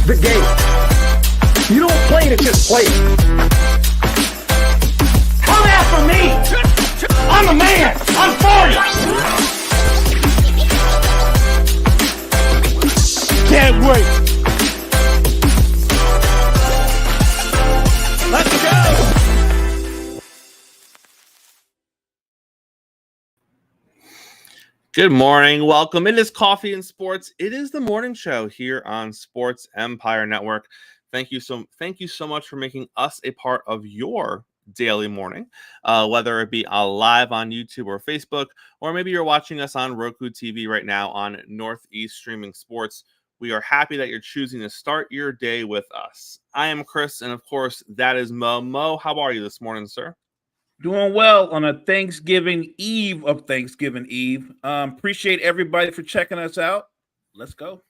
the game. You don't play to just play. Come after me. I'm a man. I'm for you. Can't wait. Let's go. Good morning. Welcome. It is Coffee and Sports. It is the morning show here on Sports Empire Network. Thank you so much for making us a part of your daily morning, whether it be live on YouTube or Facebook, or maybe you're watching us on Roku TV right now on Northeast Streaming Sports. We are happy that you're choosing to start your day with us. I am Chris, and of course, that is Mo. Mo, how are you this morning, sir? Doing well on a Thanksgiving Eve of Thanksgiving Eve. Appreciate everybody for checking us out. Let's go.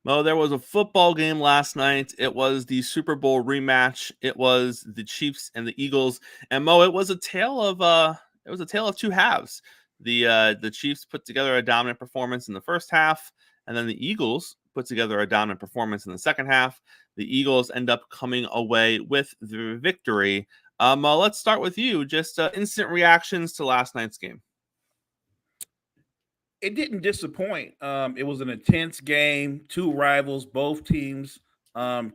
Mo, there was a football game last night. It was the Super Bowl rematch. It was the Chiefs and the Eagles. And Mo, it was a tale of two halves. The Chiefs put together a dominant performance in the first half, and then the Eagles put together a dominant performance in the second half. The Eagles end up coming away with the victory. Let's start with you. Just instant reactions to last night's game. It didn't disappoint. It was an intense game. Two rivals, both teams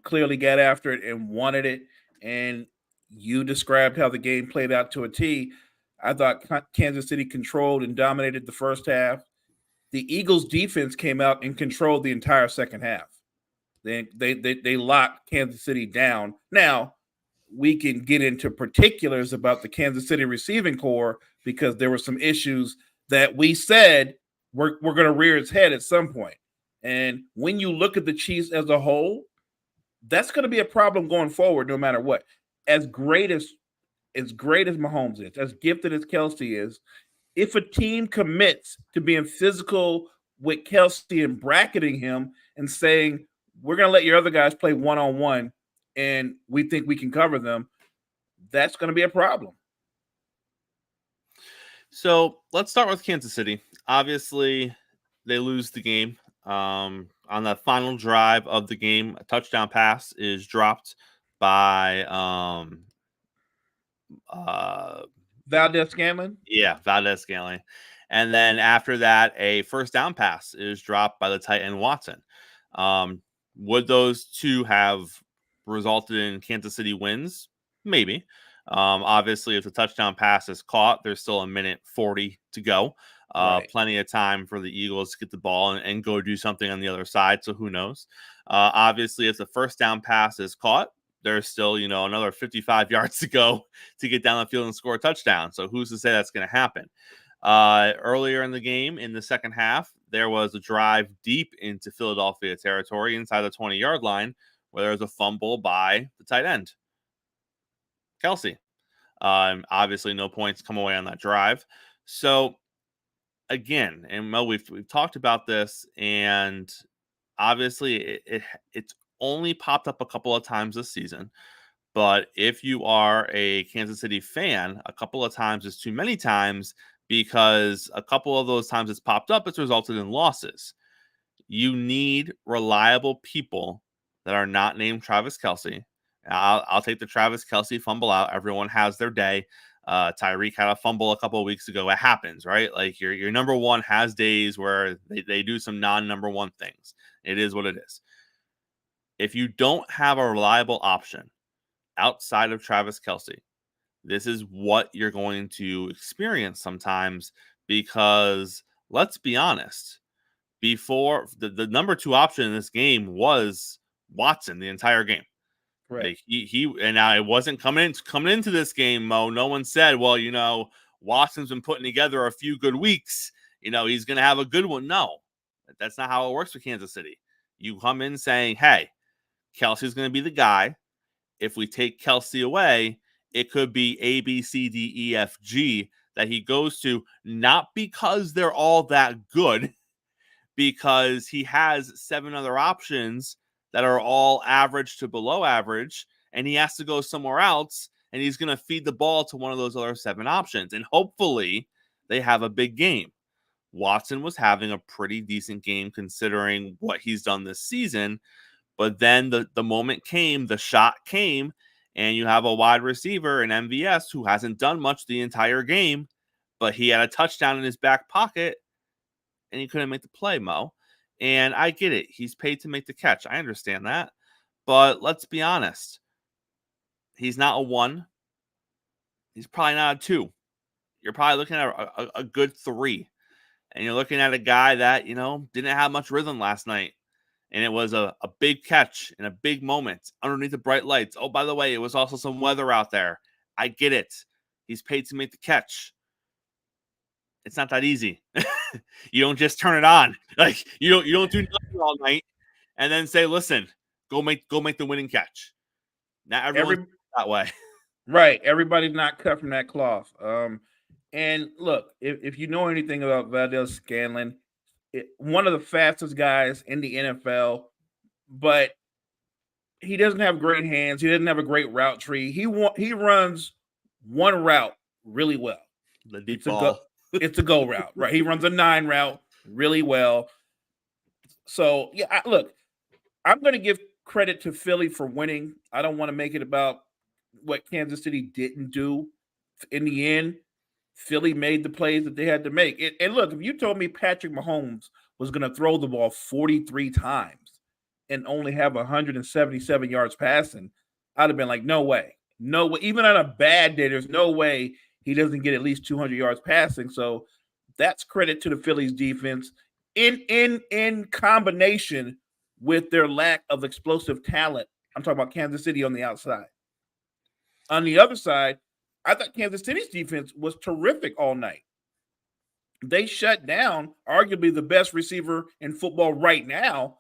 clearly got after it and wanted it. And you described how the game played out to a T. I thought Kansas City controlled and dominated the first half. The Eagles' defense came out and controlled the entire second half. They locked Kansas City down. Now, we can get into particulars about the Kansas City receiving core because there were some issues that we said we're going to rear its head at some point. And when you look at the Chiefs as a whole, that's going to be a problem going forward no matter what. As great as Mahomes is, as gifted as Kelsey is, if a team commits to being physical with Kelsey and bracketing him and saying, we're going to let your other guys play one-on-one, and we think we can cover them, that's going to be a problem. So let's start with Kansas City. Obviously, they lose the game. On the final drive of the game, a touchdown pass is dropped by Valdez-Scantling? Yeah, Valdez-Scantling. And then after that, a first down pass is dropped by the tight end Watson. Would those two have resulted in Kansas City wins? Maybe. Obviously, if the touchdown pass is caught, there's still 1:40 to go. Right. Plenty of time for the Eagles to get the ball and go do something on the other side. So who knows? Obviously, if the first down pass is caught, there's still, another 55 yards to go to get down the field and score a touchdown. So who's to say that's going to happen? Earlier in the game, in the second half, there was a drive deep into Philadelphia territory inside the 20-yard line, where there was a fumble by the tight end, Kelsey. Obviously, no points come away on that drive. So, again, and Mo, we've talked about this, and obviously it's only popped up a couple of times this season. But if you are a Kansas City fan, a couple of times is too many times, because a couple of those times it's popped up, it's resulted in losses. You need reliable people that are not named Travis Kelce. I'll take the Travis Kelce fumble out. Everyone has their day. Tyreek had a fumble a couple of weeks ago. It happens, right? Like your number one has days where they do some non-number one things. It is what it is. If you don't have a reliable option outside of Travis Kelce, this is what you're going to experience sometimes, because let's be honest, before the number two option in this game was Watson the entire game. Right. Like he and now it wasn't coming into this game, Mo. No one said, well, Watson's been putting together a few good weeks. He's going to have a good one. No, that's not how it works with Kansas City. You come in saying, hey, Kelsey's going to be the guy. If we take Kelce away, it could be A, B, C, D, E, F, G that he goes to, not because they're all that good, because he has 7 other options that are all average to below average, and he has to go somewhere else, and he's going to feed the ball to one of those other 7 options, and hopefully they have a big game. Watson was having a pretty decent game considering what he's done this season, But then the moment came, the shot came, and you have a wide receiver in MVS who hasn't done much the entire game, but he had a touchdown in his back pocket, and he couldn't make the play, Mo. And I get it. He's paid to make the catch. I understand that. But let's be honest. He's not a 1. He's probably not a 2. You're probably looking at a good 3. And you're looking at a guy that, didn't have much rhythm last night. And it was a big catch in a big moment underneath the bright lights. Oh, by the way, it was also some weather out there. I get it. He's paid to make the catch. It's not that easy. You don't just turn it on. Like you don't do nothing all night and then say, listen, go make the winning catch. Not everyone's that way. Right. Everybody's not cut from that cloth. And look, if you know anything about Valdes-Scantling, one of the fastest guys in the NFL, but he doesn't have great hands. He doesn't have a great route tree. He runs one route really well. The deep ball. It's a go route, right? He runs a 9 route really well. So, yeah, look, I'm going to give credit to Philly for winning. I don't want to make it about what Kansas City didn't do. In the end, Philly made the plays that they had to make. And look, if you told me Patrick Mahomes was going to throw the ball 43 times and only have 177 yards passing, I'd have been like, no way. No way. Even on a bad day, there's no way he doesn't get at least 200 yards passing. So that's credit to the Phillies defense in combination with their lack of explosive talent. I'm talking about Kansas City on the outside. On the other side, I thought Kansas City's defense was terrific all night. They shut down arguably the best receiver in football right now.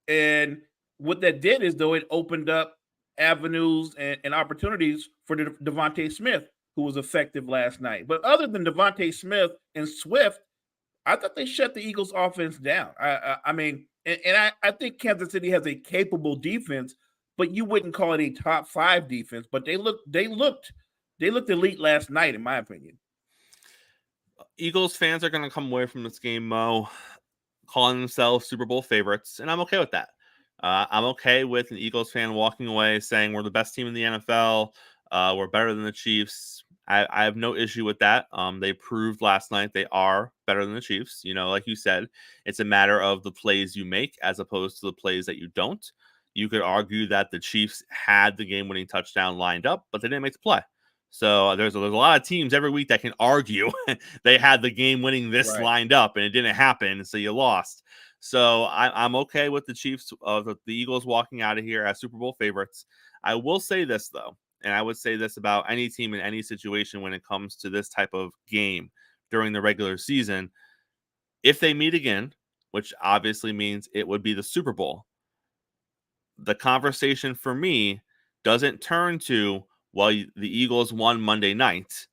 And what that did is, though, it opened up avenues and opportunities for Devontae Smith, who was effective last night. But other than Devontae Smith and Swift, I thought they shut the Eagles' offense down. I mean, I think Kansas City has a capable defense, but you wouldn't call it a top 5 defense. But they looked elite last night, in my opinion. Eagles fans are going to come away from this game, Mo, calling themselves Super Bowl favorites, and I'm okay with that. I'm okay with an Eagles fan walking away saying we're the best team in the NFL. We're better than the Chiefs. I have no issue with that. They proved last night they are better than the Chiefs. Like you said, it's a matter of the plays you make as opposed to the plays that you don't. You could argue that the Chiefs had the game-winning touchdown lined up, but they didn't make the play. So there's a lot of teams every week that can argue they had the game-winning lined up and it didn't happen, so you lost. So I'm okay with the Chiefs, the Eagles walking out of here as Super Bowl favorites. I will say this, though, and I would say this about any team in any situation when it comes to this type of game during the regular season. If they meet again, which obviously means it would be the Super Bowl, the conversation for me doesn't turn to, well, the Eagles won Monday night.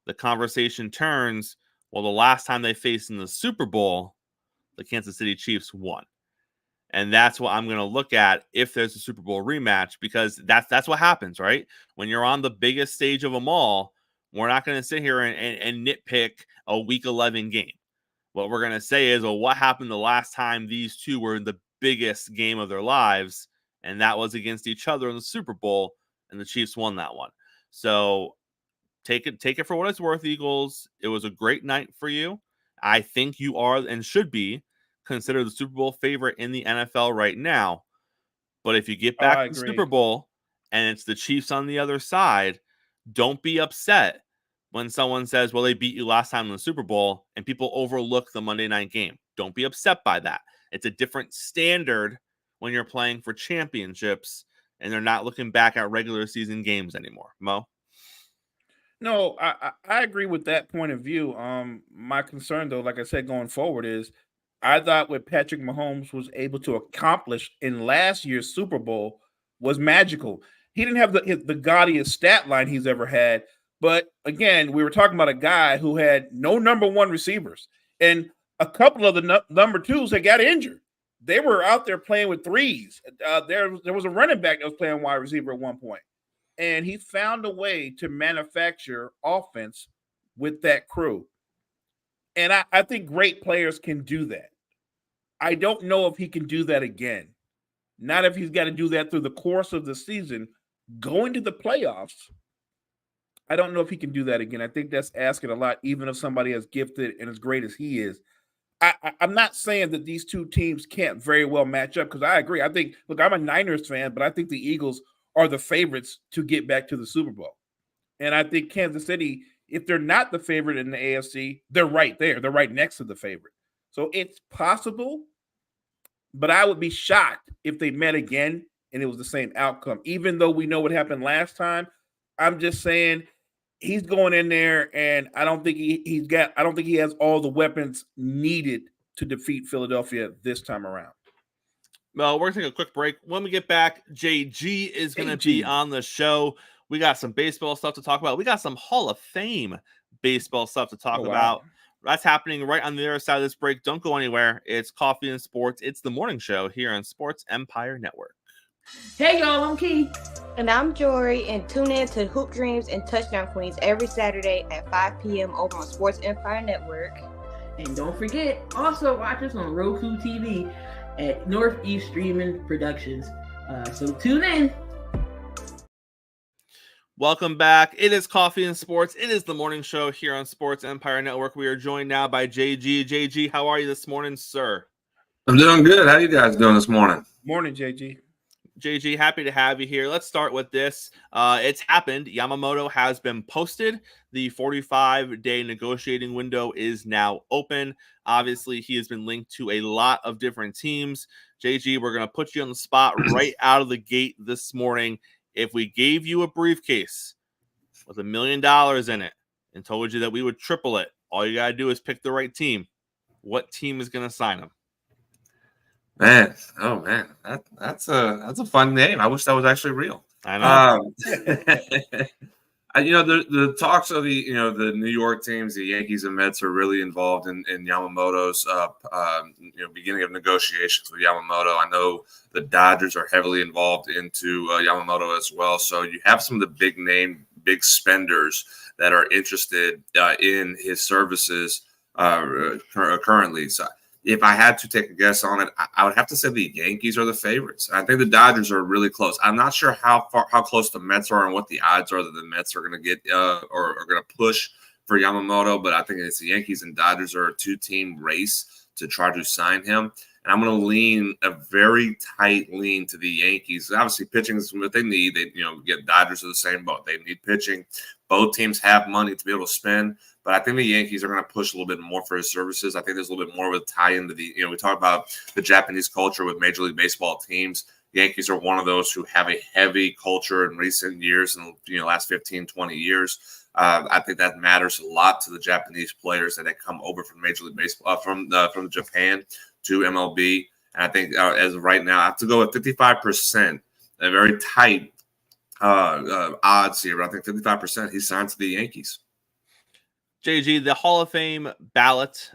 The conversation turns, well, the last time they faced in the Super Bowl, the Kansas City Chiefs won. And that's what I'm going to look at if there's a Super Bowl rematch, because that's what happens, right? When you're on the biggest stage of them all, we're not going to sit here and nitpick a Week 11 game. What we're going to say is, well, what happened the last time these two were in the biggest game of their lives? And that was against each other in the Super Bowl, and the Chiefs won that one. So take it for what it's worth, Eagles. It was a great night for you. I think you are and should be considered the Super Bowl favorite in the NFL right now. But if you get back to the Super Bowl and it's the Chiefs on the other side, don't be upset when someone says, well, they beat you last time in the Super Bowl, and people overlook the Monday night game. Don't be upset by that. It's a different standard when you're playing for championships and they're not looking back at regular season games anymore. Mo? No, I agree with that point of view. My concern, though, like I said, going forward is I thought what Patrick Mahomes was able to accomplish in last year's Super Bowl was magical. He didn't have the gaudiest stat line he's ever had. But again, we were talking about a guy who had no number 1 receivers, and a couple of the number 2s that got injured. They were out there playing with 3s. There was a running back that was playing wide receiver at one point. And he found a way to manufacture offense with that crew. And I think great players can do that. I don't know if he can do that again. Not if he's got to do that through the course of the season. Going to the playoffs, I don't know if he can do that again. I think that's asking a lot, even if somebody as gifted and as great as he is. I'm not saying that these two teams can't very well match up, because I agree. I think, look, I'm a Niners fan, but I think the Eagles are the favorites to get back to the Super Bowl. And I think Kansas City, if they're not the favorite in the AFC, they're right there. They're right next to the favorite. So it's possible, but I would be shocked if they met again and it was the same outcome. Even though we know what happened last time, I'm just saying he's going in there, and I don't think I don't think he has all the weapons needed to defeat Philadelphia this time around. Well, we're taking a quick break. When we get back, JG is going to be on the show. We got some baseball stuff to talk about. We got some Hall of Fame baseball stuff to talk about. That's happening right on the other side of this break. Don't go anywhere. It's Coffee and Sports. It's the morning show here on Sports Empire Network. Hey, y'all, I'm Key. And I'm Jory, and tune in to Hoop Dreams and Touchdown Queens every Saturday at 5 p.m. over on Sports Empire Network. And don't forget, also watch us on Roku TV at Northeast Streaming Productions. So tune in. Welcome back. It is Coffee and Sports. It is the morning show here on Sports Empire Network. We are joined now by JG. JG, how are you this morning, sir? I'm doing good. How you guys doing this morning? Morning, JG. JG, happy to have you here. Let's start with this. It's happened. Yamamoto has been posted. The 45-day negotiating window is now open. Obviously, he has been linked to a lot of different teams. JG, we're going to put you on the spot right out of the gate this morning. If we gave you a briefcase with $1 million in it and told you that we would triple it, all you got to do is pick the right team. What team is going to sign him? Man, that's a fun name. I wish that was actually real. I know. The talks of the New York teams, the Yankees and Mets are really involved in Yamamoto's beginning of negotiations with Yamamoto. I know the Dodgers are heavily involved into Yamamoto as well. So you have some of the big spenders that are interested in his services currently. So if I had to take a guess on it, I would have to say the Yankees are the favorites. I think the Dodgers are really close. I'm not sure how close the Mets are and what the odds are that the Mets are going to get or are going to push for Yamamoto, but I think it's the Yankees and Dodgers are a two-team race to try to sign him. And I'm going to lean a very tight lean to the Yankees. Obviously, pitching is what they need. They, get Dodgers are the same boat. They need pitching. Both teams have money to be able to spend. But I think the Yankees are going to push a little bit more for his services. I think there's a little bit more of a tie into the, we talk about the Japanese culture with Major League Baseball teams. The Yankees are one of those who have a heavy culture in recent years, in the last 15, 20 years. I think that matters a lot to the Japanese players that come over from Major League Baseball, from Japan to MLB. And I think as of right now, I have to go with 55%, a very tight odds here. But I think 55% he signs to the Yankees. JG, the Hall of Fame ballot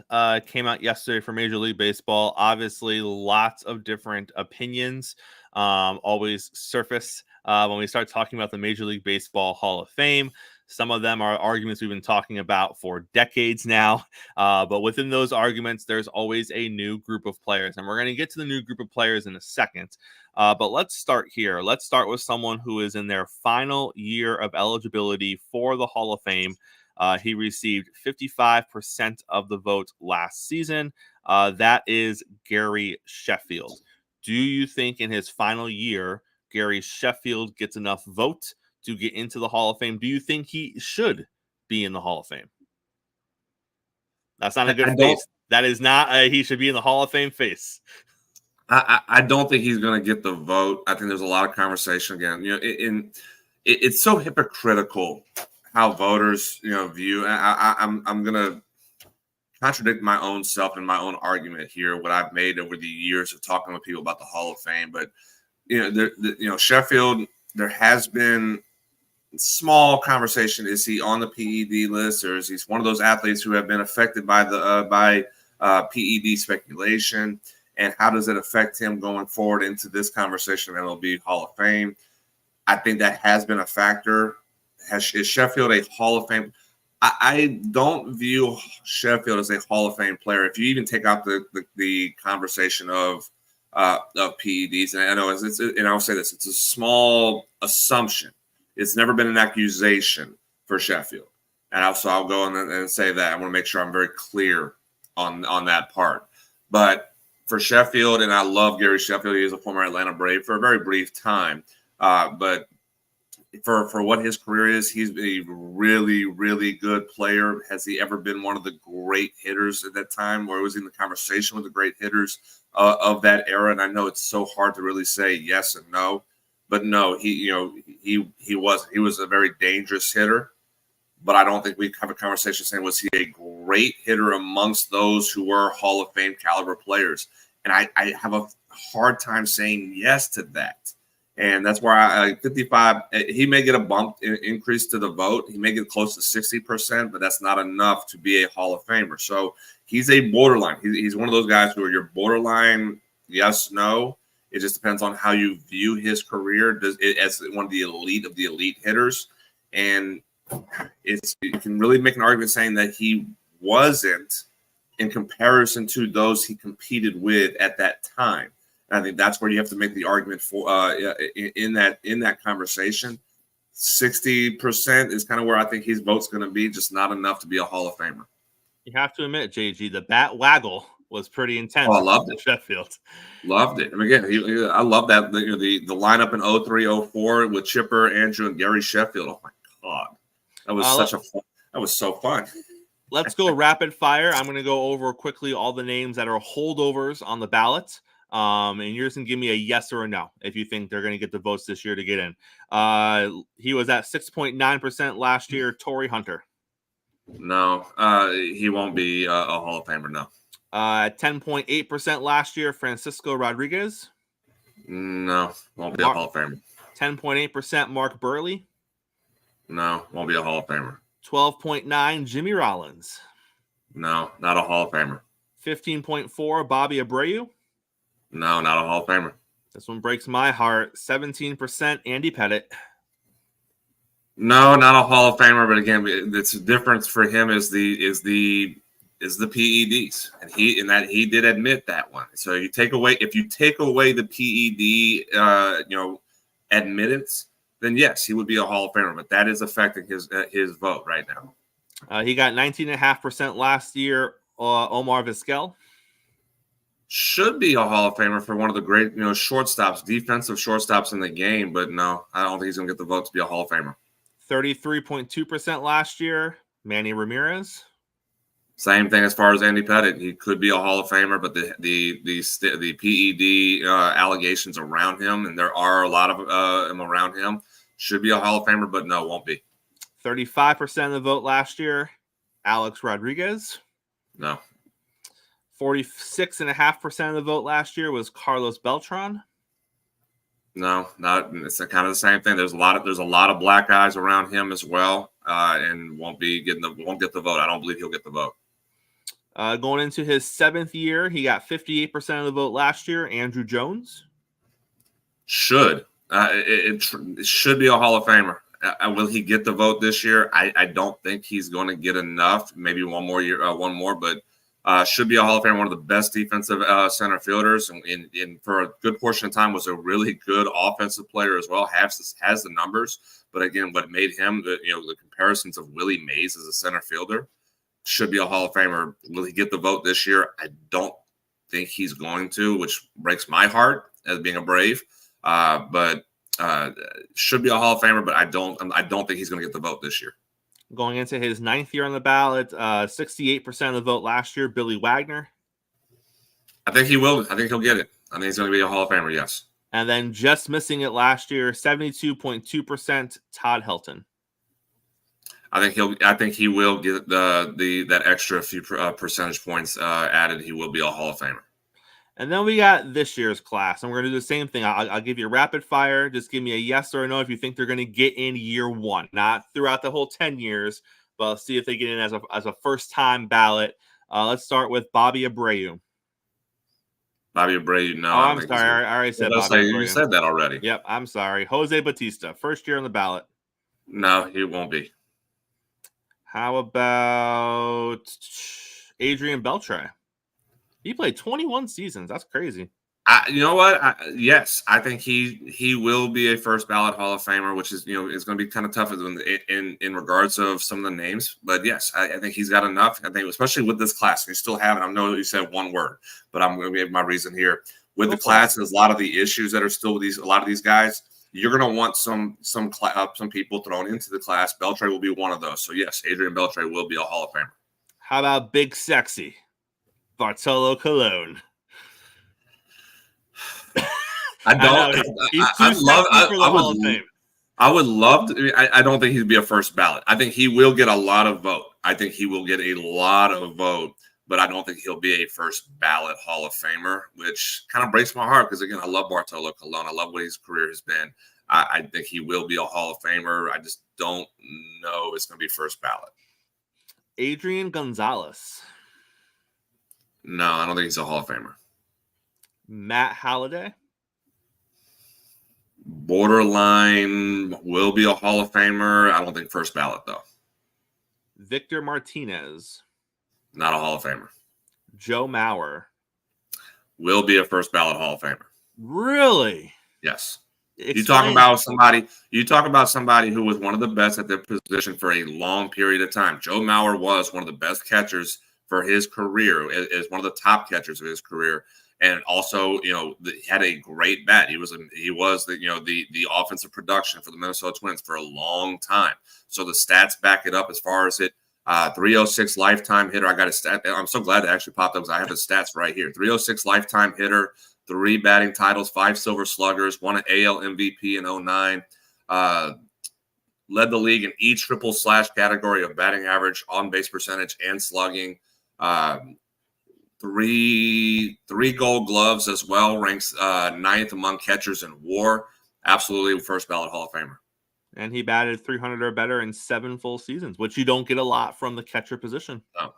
came out yesterday for Major League Baseball. Obviously, lots of different opinions always surface when we start talking about the Major League Baseball Hall of Fame. Some of them are arguments we've been talking about for decades now. But within those arguments, there's always a new group of players. And we're going to get to the new group of players in a second. But let's start here. Let's start with someone who is in their final year of eligibility for the Hall of Fame. He received 55% of the vote last season. That is Gary Sheffield. Do you think in his final year, Gary Sheffield gets enough vote to get into the Hall of Fame? Do you think he should be in the Hall of Fame? That's not a good face. That is not he should be in the Hall of Fame face. I don't think he's going to get the vote. I think there's a lot of conversation again. It's so hypocritical how voters, view. I'm going to contradict my own self and my own argument here, what I've made over the years of talking with people about the Hall of Fame. But, Sheffield, there has been small conversation. Is he on the PED list, or is he one of those athletes who have been affected by the PED speculation? And how does it affect him going forward into this conversation of MLB Hall of Fame? I think that has been a factor. Is Sheffield a Hall of Fame? I don't view Sheffield as a Hall of Fame player. If you even take out the conversation of of PEDs. And I know and I'll say this: it's a small assumption. It's never been an accusation for Sheffield. And also, I'll go and say that I want to make sure I'm very clear on that part. But for Sheffield, and I love Gary Sheffield. He is a former Atlanta Brave for a very brief time. But for what his career is, he's a really, really good player. Has he ever been one of the great hitters at that time, or was he in the conversation with the great hitters of that era? And I know it's so hard to really say yes and no, but no, he was a very dangerous hitter. But I don't think we have a conversation saying, was he a great hitter amongst those who were Hall of Fame caliber players? And I have a hard time saying yes to that. And that's why 55, he may get a bump increase to the vote. He may get close to 60%, but that's not enough to be a Hall of Famer. So he's a borderline. He's one of those guys who are your borderline yes, no. It just depends on how you view his career as one of the elite hitters. And you can really make an argument saying that he wasn't in comparison to those he competed with at that time. And I think that's where you have to make the argument for in that conversation. 60% is kind of where I think his vote's going to be, just not enough to be a Hall of Famer. You have to admit, JG, the bat waggle was pretty intense. Oh, I loved it. Sheffield. Loved it. And again, I love that the lineup in 03-04 with Chipper, Andrew, and Gary Sheffield. Oh my God, that was so fun. Let's go rapid fire. I'm going to go over quickly all the names that are holdovers on the ballot. And you're just going to give me a yes or a no if you think they're going to get the votes this year to get in. He was at 6.9% last year. Torrey Hunter. No, he won't be a Hall of Famer, no. 10.8% last year. Francisco Rodriguez. No, won't be a Hall of Famer. 10.8% Mark Burley. No, won't be a Hall of Famer. 12.9 Jimmy Rollins. No, not a Hall of Famer. 15.4 Bobby Abreu. No, not a Hall of Famer. This one breaks my heart. 17% Andy Pettit. No, not a Hall of Famer. But again, it's a difference for him is the PEDs, and he did admit that one. So if you take away the PED, admittance, then yes, he would be a Hall of Famer. But that is affecting his vote right now. He got 19.5% last year. Omar Vizquel. Should be a Hall of Famer for one of the great, shortstops, defensive shortstops in the game. But no, I don't think he's going to get the vote to be a Hall of Famer. 33.2% last year. Manny Ramirez. Same thing as far as Andy Pettit. He could be a Hall of Famer, but the PED allegations around him, and there are a lot of them around him, should be a Hall of Famer, but no, won't be. 35% of the vote last year. Alex Rodriguez. No. 46.5% of the vote last year was Carlos Beltran. No, not. It's kind of the same thing. There's a lot of black guys around him as well, and won't get the vote. I don't believe he'll get the vote. Going into his 7th year, he got 58% of the vote last year. Andrew Jones. It should be a Hall of Famer. Will he get the vote this year? I don't think he's going to get enough. Maybe one more, but should be a Hall of Famer. One of the best defensive center fielders, and for a good portion of time was a really good offensive player as well. Has the numbers, but again, what made him the comparisons of Willie Mays as a center fielder. Should be a Hall of Famer. Will he get the vote this year? I don't think he's going to, which breaks my heart as being a Brave. But should be a Hall of Famer, but I don't think he's going to get the vote this year. Going into his 9th year on the ballot, 68% of the vote last year, Billy Wagner. I think he will. I think he'll get it. I think he's going to be a Hall of Famer, yes. And then just missing it last year, 72.2%, Todd Helton. I think he will get that extra few percentage points added. He will be a Hall of Famer. And then we got this year's class, and we're going to do the same thing. I'll give you a rapid fire. Just give me a yes or a no if you think they're going to get in year one, not throughout the whole 10 years, but see if they get in as a first-time ballot. Let's start with Bobby Abreu. Bobby Abreu, no. Oh, I'm sorry. I already said Bobby Abreu. You said that already. Yep, I'm sorry. Jose Batista, first year on the ballot. No, he won't be. How about Adrian Beltre? He played 21 seasons. That's crazy. You know what? Yes, I think he will be a first ballot Hall of Famer, which is is going to be kind of tough in regards of some of the names. But yes, I think he's got enough. I think especially with this class, we still have it. I know you said one word, but I'm going to give my reason here. With the class, there's a lot of the issues that are still with a lot of these guys. You're going to want some people thrown into the class. Beltre will be one of those. So yes, Adrian Beltre will be a Hall of Famer. How about Big Sexy Bartolo Colon? I don't. I would love to. I don't think he'd be a first ballot. I think he will get a lot of vote. But I don't think he'll be a first ballot Hall of Famer, which kind of breaks my heart because again, I love Bartolo Colon. I love what his career has been. I think he will be a Hall of Famer. I just don't know it's going to be first ballot. Adrian Gonzalez. No, I don't think he's a Hall of Famer. Matt Halliday. Borderline will be a Hall of Famer. I don't think first ballot, though. Victor Martinez. Not a Hall of Famer. Joe Mauer. Will be a first ballot Hall of Famer. Really? Yes. You talk about somebody who was one of the best at their position for a long period of time. Joe Mauer was one of the best catchers for his career, is one of the top catchers of his career. And also, had a great bat. He was the offensive production for the Minnesota Twins for a long time. So the stats back it up as far as it. 306 lifetime hitter. I got a stat. I'm so glad that actually popped up because I have the stats right here. 306 lifetime hitter, 3 batting titles, 5 silver sluggers, won an AL MVP in 2009. Led the league in each triple slash category of batting average, on base percentage, and slugging. 3 Gold Gloves as well. Ranks 9th among catchers in WAR. Absolutely first ballot Hall of Famer. And he batted 300 or better in 7 full seasons, which you don't get a lot from the catcher position. No.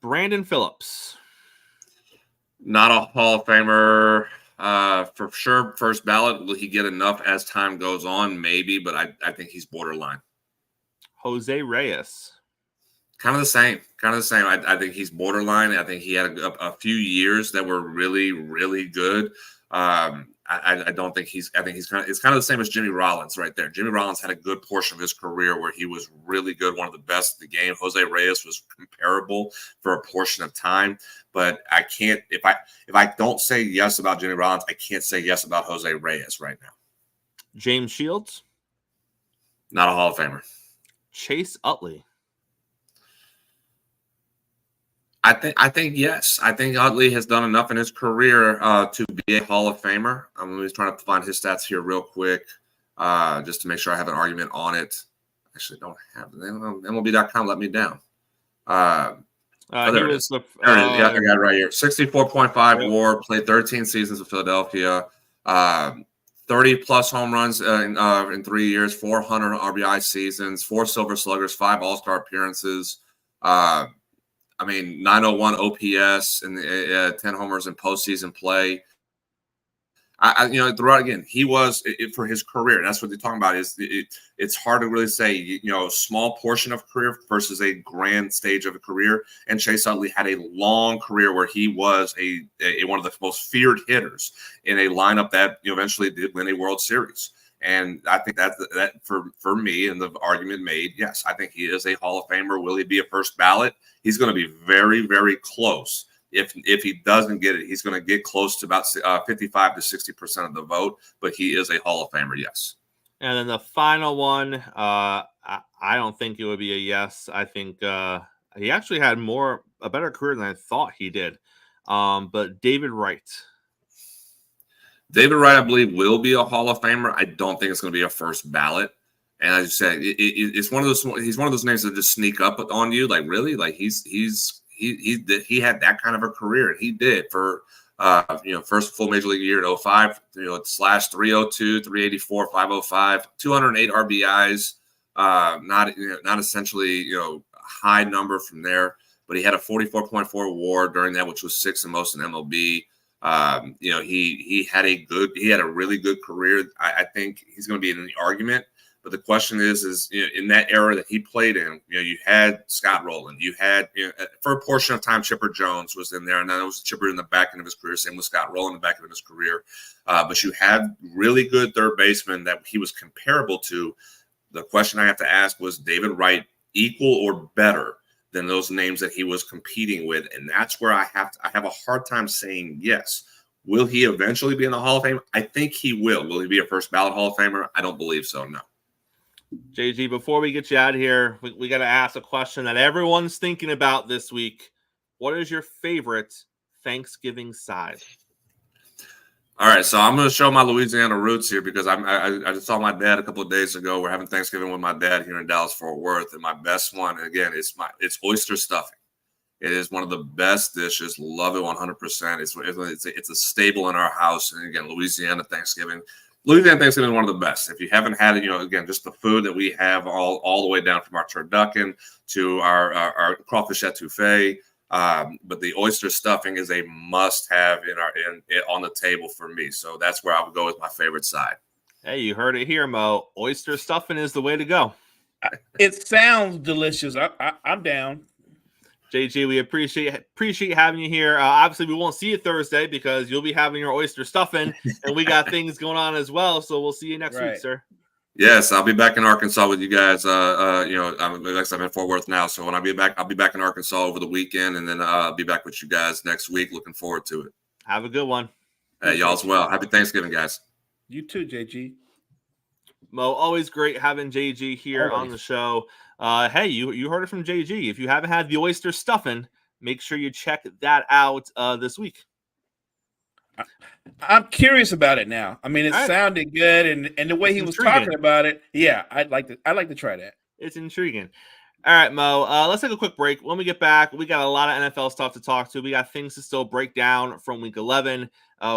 Brandon Phillips. Not a Hall of Famer. For sure, first ballot. Will he get enough as time goes on? Maybe, but I think he's borderline. Jose Reyes. Kind of the same. I think he's borderline. I think he had a few years that were really, really good. I don't think it's kind of the same as Jimmy Rollins right there. Jimmy Rollins had a good portion of his career where he was really good, one of the best in the game. Jose Reyes was comparable for a portion of time, but I can't, if I don't say yes about Jimmy Rollins, I can't say yes about Jose Reyes right now. James Shields. Not a Hall of Famer. Chase Utley. I think yes. I think Utley has done enough in his career to be a Hall of Famer. I'm just trying to find his stats here real quick, just to make sure I have an argument on it. Actually, don't have it. MLB.com let me down. There it is. Yeah, I got it right here. 64.5 WAR. Played 13 seasons with Philadelphia. 30-plus home runs in 3 years. 400 RBI seasons. 4 Silver Sluggers. 5 All-Star appearances. 901 OPS and 10 homers in postseason play. Throughout again, he was for his career. And that's what they're talking about. It's hard to really say, small portion of career versus a grand stage of a career. And Chase Utley had a long career where he was a one of the most feared hitters in a lineup that eventually did win a World Series. And I think that for me, and the argument made, yes, I think he is a Hall of Famer. Will he be a first ballot? He's going to be very, very close. If he doesn't get it, he's going to get close to about 55 to 60% of the vote. But he is a Hall of Famer, yes. And then the final one, I don't think it would be a yes. I think he actually had a better career than I thought he did. But David Wright. David Wright, I believe, will be a Hall of Famer. I don't think it's going to be a first ballot. And as you said, it's one of those. He's one of those names that just sneak up on you. Like really, like he had that kind of a career, and he did for first full major league year at 05. Slash 302, 384, 505, 208 RBIs. Not essentially high number from there, but he had a 44.4 WAR during that, which was 6th and most in MLB. He had a really good career. I think he's going to be in the argument, But the question is in that era that he played in, you had Scott Rowland, you had for a portion of time Chipper Jones was in there, and then it was Chipper in the back end of his career. Same with Scott Rowland in the back end of his career. But you had really good third basemen that he was comparable to. The question I have to ask was David Wright equal or better than those names that he was competing with, and that's where I have a hard time saying yes. Will he eventually be in the Hall of Fame? I think he will. Will he be a first ballot Hall of Famer? I don't believe so. No. JG, before we get you out of here, we got to ask a question that everyone's thinking about this week. What is your favorite Thanksgiving side? All right, so I'm going to show my Louisiana roots here because I just saw my dad a couple of days ago. We're having Thanksgiving with my dad here in Dallas-Fort Worth, and my best one, again, it's oyster stuffing. It is one of the best dishes. Love it 100%. It's a staple in our house, and again, Louisiana Thanksgiving is one of the best. If you haven't had it, again, just the food that we have all the way down from our turducken to our crawfish etouffee. But the oyster stuffing is a must-have on the table for me. So that's where I would go with my favorite side. Hey, you heard it here, Mo. Oyster stuffing is the way to go. It sounds delicious. I'm down. JG, we appreciate having you here. Obviously, we won't see you Thursday because you'll be having your oyster stuffing, and we got things going on as well. So we'll see you next week, sir. Yes, I'll be back in Arkansas with you guys. I'm in Fort Worth now, so when I'll be back in Arkansas over the weekend, and then I'll be back with you guys next week. Looking forward to it. Have a good one. Hey, y'all as well. Happy Thanksgiving, guys. You too, JG. Mo, always great having JG here on the show. Hey, you heard it from JG. If you haven't had the oyster stuffing, make sure you check that out this week. I'm curious about it now. I mean, it sounded good, and the way he was talking about it, yeah, I'd like to try that. It's intriguing. All right, Mo, let's take a quick break. When we get back, we got a lot of NFL stuff to talk to. We got things to still break down from Week 11.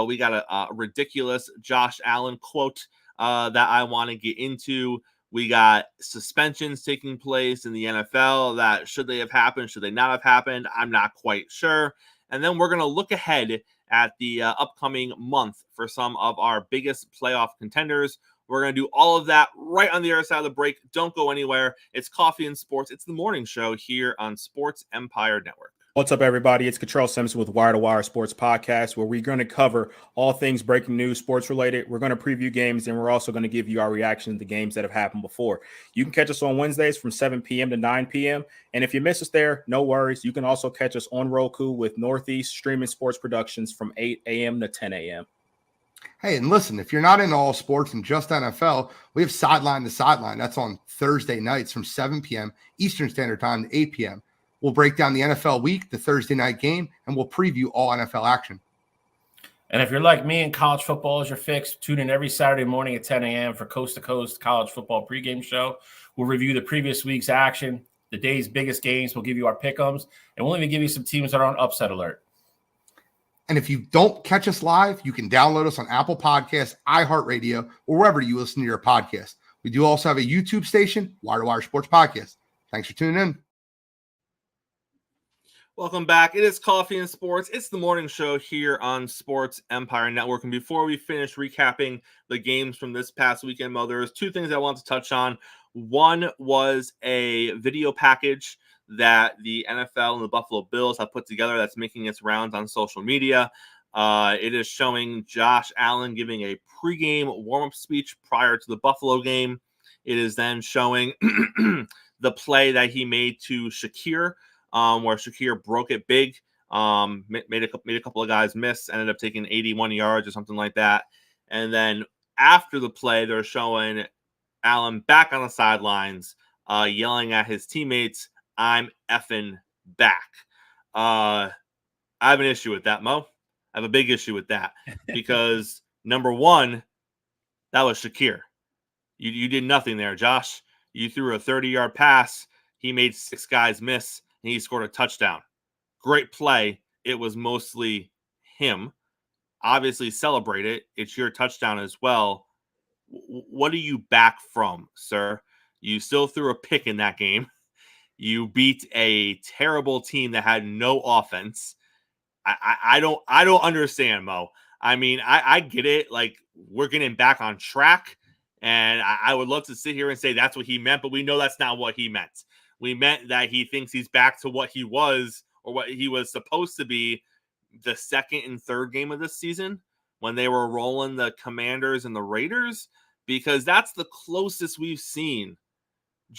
We got a ridiculous Josh Allen quote that I want to get into. We got suspensions taking place in the NFL that should they have happened, should they not have happened? I'm not quite sure. And then we're going to look ahead at the upcoming month for some of our biggest playoff contenders. We're going to do all of that right on the other side of the break. Don't go anywhere. It's Coffee and Sports. It's the morning show here on Sports Empire Network. What's up, everybody? It's Cottrell Simpson with Wire to Wire Sports Podcast, where we're going to cover all things breaking news, sports related. We're going to preview games, and we're also going to give you our reaction to the games that have happened before. You can catch us on Wednesdays from 7 p.m. to 9 p.m. And if you miss us there, no worries. You can also catch us on Roku with Northeast Streaming Sports Productions from 8 a.m. to 10 a.m. Hey, and listen, if you're not into all sports and just NFL, we have Sideline to Sideline. That's on Thursday nights from 7 p.m. Eastern Standard Time to 8 p.m. We'll break down the NFL week, the Thursday night game, and we'll preview all NFL action. And if you're like me and college football is your fix, tune in every Saturday morning at 10 a.m. for Coast to Coast College Football pregame show. We'll review the previous week's action, the day's biggest games. We'll give you our pick'ems, and we'll even give you some teams that are on upset alert. And if you don't catch us live, you can download us on Apple Podcasts, iHeartRadio, or wherever you listen to your podcast. We do also have a YouTube station, Wire to Wire Sports Podcast. Thanks for tuning in. Welcome back. It is Coffee and Sports. It's the morning show here on Sports Empire Network. And before we finish recapping the games from this past weekend, Mo, there's two things I want to touch on. One was a video package that the NFL and the Buffalo Bills have put together that's making its rounds on social media. It is showing Josh Allen giving a pregame warm-up speech prior to the Buffalo game. It is then showing the play that he made to Shakir, where Shakir broke it big, made a couple of guys miss, ended up taking 81 yards or something like that. And then after the play, they're showing Allen back on the sidelines, yelling at his teammates, "I'm effing back." I have an issue with that, Mo. I have a big issue with that because number one, that was Shakir. You did nothing there, Josh. You threw a 30-yard pass. He made 6 guys miss, and he scored a touchdown. Great play. It was mostly him. Obviously, celebrate it. It's your touchdown as well. What are you back from, sir? You still threw a pick in that game. You beat a terrible team that had no offense. I don't understand, Mo. I mean, I get it. Like, we're getting back on track. And I would love to sit here and say that's what he meant, but we know that's not what he meant. We meant that he thinks he's back to what he was or what he was supposed to be the second and third game of this season when they were rolling the Commanders and the Raiders, because that's the closest we've seen.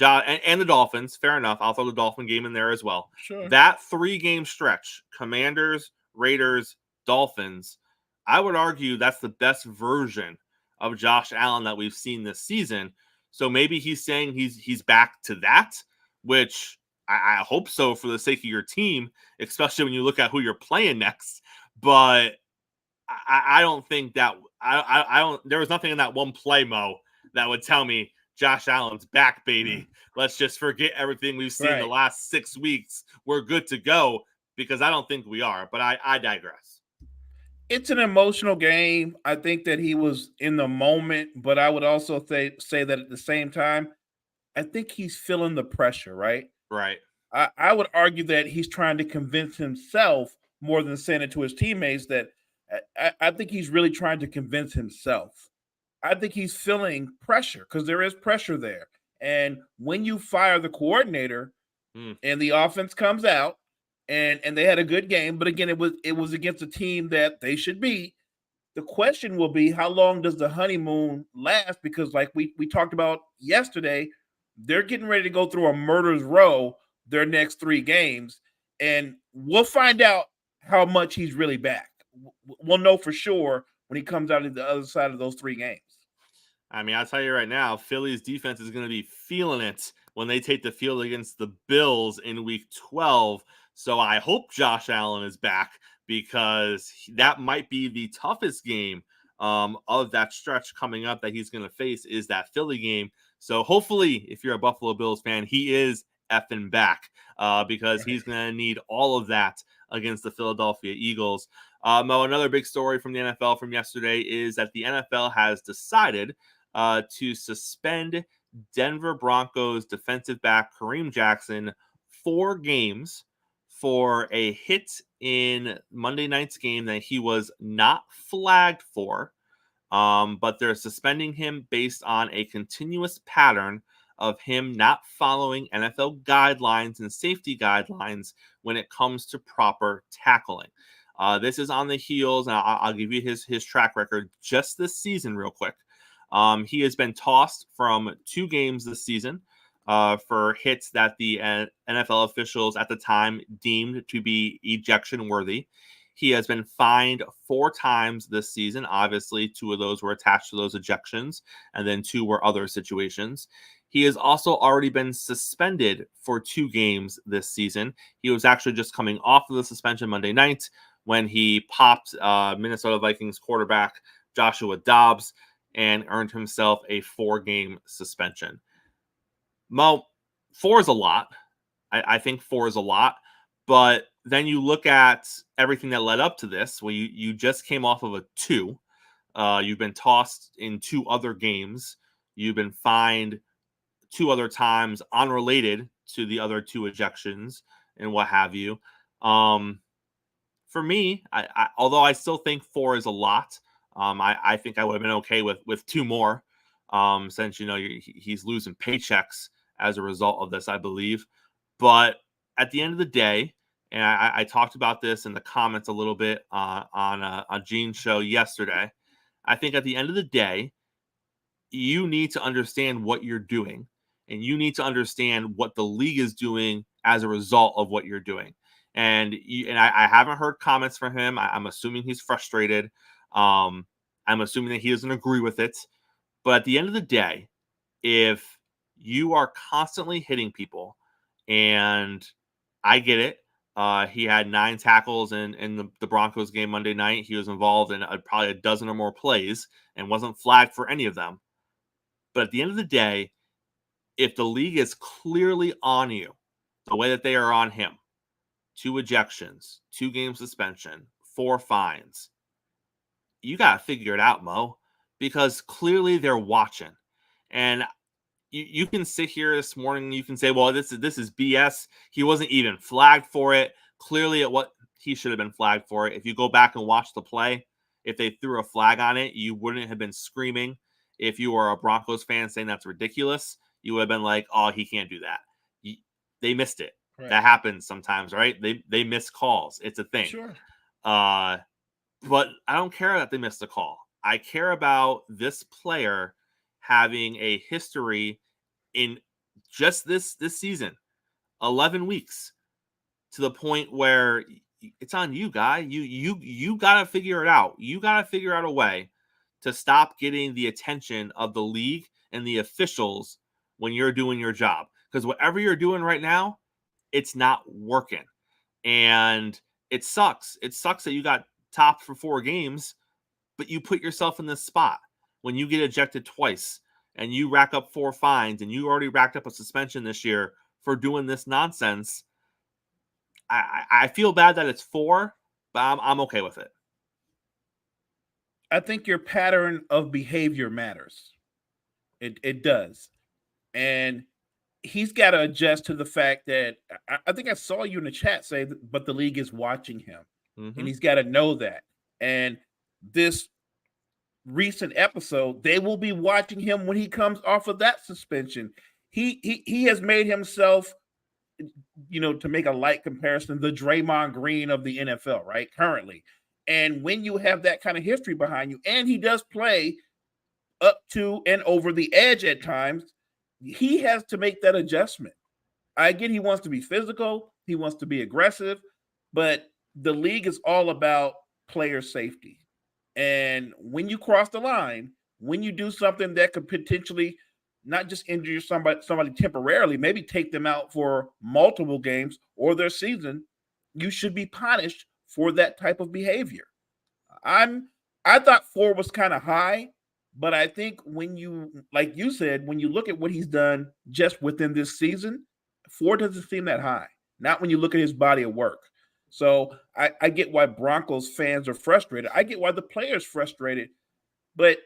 And the Dolphins, fair enough. I'll throw the Dolphin game in there as well. Sure. That 3-game stretch, Commanders, Raiders, Dolphins, I would argue that's the best version of Josh Allen that we've seen this season. So maybe he's saying he's back to that, which I hope so for the sake of your team, especially when you look at who you're playing next. But I don't think that I don't. There was nothing in that one play, Mo, that would tell me Josh Allen's back, baby. Let's just forget everything we've seen the last 6 weeks. We're good to go, because I don't think we are. But I digress. It's an emotional game. I think that he was in the moment, but I would also say that at the same time, I think he's feeling the pressure, right? Right. I would argue that he's trying to convince himself more than saying it to his teammates that I think he's really trying to convince himself. I think he's feeling pressure because there is pressure there. And when you fire the coordinator and the offense comes out and they had a good game, but again, it was against a team that they should beat. The question will be, how long does the honeymoon last? Because like we talked about yesterday, they're getting ready to go through a murderer's row their next 3 games, and we'll find out how much he's really back. We'll know for sure when he comes out of the other side of those 3 games. I mean, I'll tell you right now, Philly's defense is going to be feeling it when they take the field against the Bills in week 12. So I hope Josh Allen is back, because that might be the toughest game of that stretch coming up that he's going to face, is that Philly game. So hopefully, if you're a Buffalo Bills fan, he is effing back, because he's going to need all of that against the Philadelphia Eagles. Mo, another big story from the NFL from yesterday is that the NFL has decided to suspend Denver Broncos defensive back Kareem Jackson 4 games for a hit in Monday night's game that he was not flagged for. But they're suspending him based on a continuous pattern of him not following NFL guidelines and safety guidelines when it comes to proper tackling. This is on the heels, and I'll give you his track record just this season real quick. He has been tossed from 2 games this season for hits that the NFL officials at the time deemed to be ejection worthy. He has been fined 4 times this season. Obviously, 2 of those were attached to those ejections, and then 2 were other situations. He has also already been suspended for 2 games this season. He was actually just coming off of the suspension Monday night when he popped Minnesota Vikings quarterback Joshua Dobbs and earned himself a 4-game suspension. Mo, 4 is a lot. I think 4 is a lot. But then you look at everything that led up to this. Well, you just came off of a 2. You've been tossed in 2 other games. You've been fined 2 other times unrelated to the other 2 ejections and what have you. For me, although I still think 4 is a lot, I think I would have been okay with 2 more, since he's losing paychecks as a result of this, I believe. But at the end of the day, and I talked about this in the comments a little bit on Gene's show yesterday, I think at the end of the day, you need to understand what you're doing, and you need to understand what the league is doing as a result of what you're doing. And I haven't heard comments from him. I'm assuming he's frustrated. I'm assuming that he doesn't agree with it. But at the end of the day, if you are constantly hitting people, and I get it. He had 9 tackles in the Broncos game Monday night. He was involved in probably a dozen or more plays and wasn't flagged for any of them. But at the end of the day, if the league is clearly on you, the way that they are on him, 2 ejections, 2-game suspension, 4 fines, you got to figure it out, Mo, because clearly they're watching. And you can sit here this morning, you can say, well, this is BS. He wasn't even flagged for it. Clearly, he should have been flagged for it. If you go back and watch the play, if they threw a flag on it, you wouldn't have been screaming if you were a Broncos fan saying that's ridiculous, you would have been like, oh, he can't do that. They missed it. Right. That happens sometimes, right? They miss calls. It's a thing. Sure. But I don't care that they missed a call. I care about this player having a history in just this season, 11 weeks, to the point where it's on you, guy. You got to figure it out. You got to figure out a way to stop getting the attention of the league and the officials when you're doing your job. Because whatever you're doing right now, it's not working. And it sucks. It sucks that you got topped for 4 games, but you put yourself in this spot when you get ejected twice and you rack up 4 fines and you already racked up a suspension this year for doing this nonsense. I feel bad that it's 4, but I'm okay with it. I think your pattern of behavior matters. It does. And he's got to adjust to the fact that I think I saw you in the chat say, but the league is watching him. Mm-hmm. And he's got to know that. And this recent episode, they will be watching him when he comes off of that suspension. He has made himself, to make a light comparison, the Draymond Green of the NFL, right? Currently. And when you have that kind of history behind you, and he does play up to and over the edge at times, he has to make that adjustment. I get he wants to be physical, he wants to be aggressive, but the league is all about player safety. And when you cross the line, when you do something that could potentially not just injure somebody temporarily, maybe take them out for multiple games or their season, you should be punished for that type of behavior. I thought 4 was kind of high, but I think when you, like you said, when you look at what he's done just within this season, 4 doesn't seem that high. Not when you look at his body of work. So I get why Broncos fans are frustrated. I get why the players frustrated, but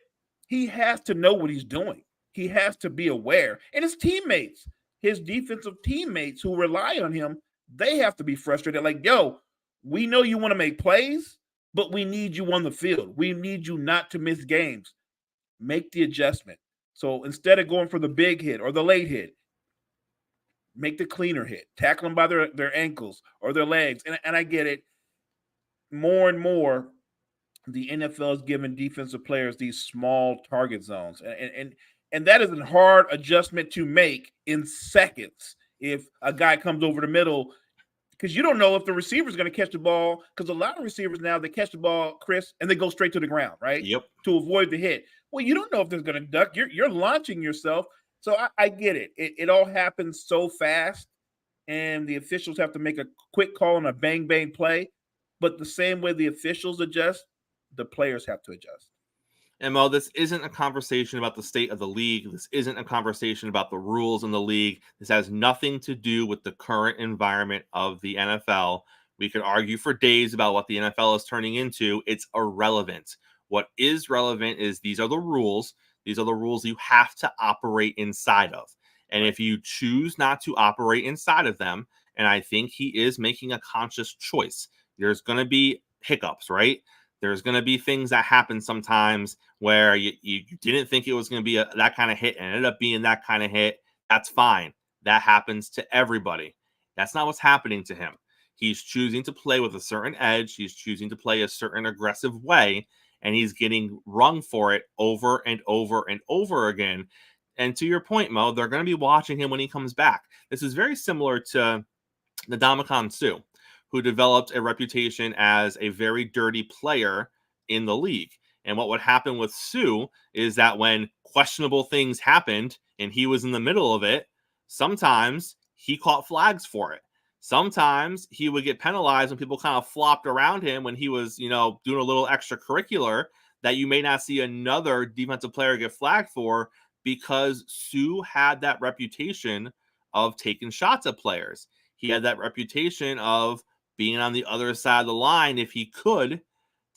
he has to know what he's doing. He has to be aware. And his teammates, his defensive teammates who rely on him, they have to be frustrated. Like, yo, we know you want to make plays, but we need you on the field. We need you not to miss games. Make the adjustment. So instead of going for the big hit or the late hit, make the cleaner hit. Tackle them by their ankles or their legs. And I get it. More and more, the NFL is giving defensive players these small target zones. And that is a hard adjustment to make in seconds if a guy comes over the middle, because you don't know if the receiver is going to catch the ball, because a lot of receivers now, they catch the ball, Chris, and they go straight to the ground, right? Yep. To avoid the hit. Well, you don't know if they're going to duck. You're launching yourself. So I get it. It all happens so fast, and the officials have to make a quick call on a bang play. But the same way the officials adjust, the players have to adjust. And Mo, this isn't a conversation about the state of the league. This isn't a conversation about the rules in the league. This has nothing to do with the current environment of the NFL. We could argue for days about what the NFL is turning into. It's irrelevant. What is relevant is these are the rules. These are the rules you have to operate inside of. And if you choose not to operate inside of them, and I think he is making a conscious choice, there's going to be hiccups, right? There's going to be things that happen sometimes where you didn't think it was going to be that kind of hit and ended up being that kind of hit. That's fine. That happens to everybody. That's not what's happening to him. He's choosing to play with a certain edge. He's choosing to play a certain aggressive way, and he's getting rung for it over and over and over again. And to your point, Mo, they're going to be watching him when he comes back. This is very similar to the Ndamukong Suh, who developed a reputation as a very dirty player in the league. And what would happen with Suh is that when questionable things happened and he was in the middle of it, sometimes he caught flags for it. Sometimes he would get penalized when people kind of flopped around him when he was, doing a little extracurricular that you may not see another defensive player get flagged for, because Suh had that reputation of taking shots at players. He had that reputation of being on the other side of the line, if he could,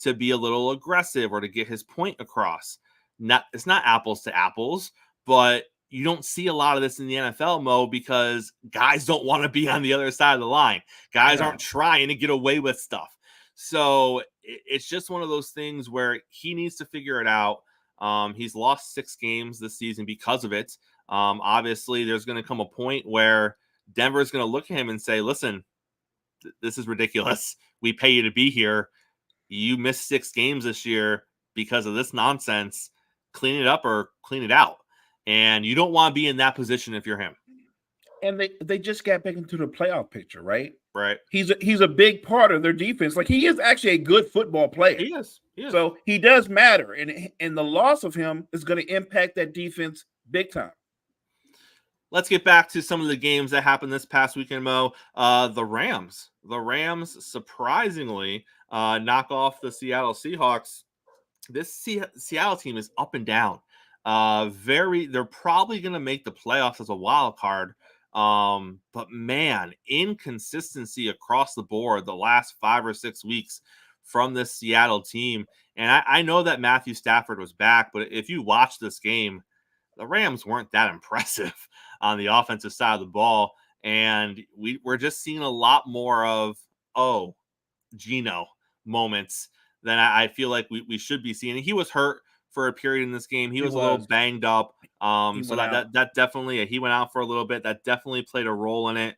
to be a little aggressive or to get his point across. It's not apples to apples, but you don't see a lot of this in the NFL, Mo, because guys don't want to be on the other side of the line. Guys aren't trying to get away with stuff. So it's just one of those things where he needs to figure it out. He's lost 6 games this season because of it. Obviously, there's going to come a point where Denver is going to look at him and say, listen, this is ridiculous. We pay you to be here. You missed 6 games this year because of this nonsense. Clean it up or clean it out. And you don't want to be in that position if you're him. And they just got back into the playoff picture, right? Right. He's a big part of their defense. Like, he is actually a good football player. He is. So he does matter. And the loss of him is going to impact that defense big time. Let's get back to some of the games that happened this past weekend, Mo. The Rams surprisingly knock off the Seattle Seahawks. This Seattle team is up and down. They're probably going to make the playoffs as a wild card. But man, inconsistency across the board the last 5 or 6 weeks from this Seattle team. And I know that Matthew Stafford was back, but if you watch this game, the Rams weren't that impressive on the offensive side of the ball. And we're just seeing a lot more of, Geno moments than I feel like we should be seeing. He was hurt for a period in this game. He was a little banged up. So that definitely, he went out for a little bit. That definitely played a role in it.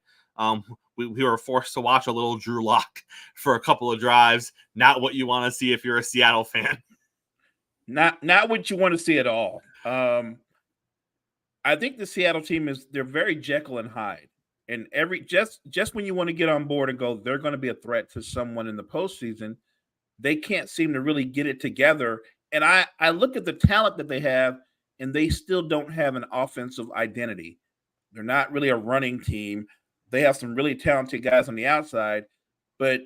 We were forced to watch a little Drew Lock for a couple of drives. Not what you want to see if you're a Seattle fan. Not what you want to see at all. I think the Seattle team they're very Jekyll and Hyde. And just when you want to get on board and go, they're going to be a threat to someone in the postseason, they can't seem to really get it together. And I look at the talent that they have, and they still don't have an offensive identity. They're not really a running team. They have some really talented guys on the outside, but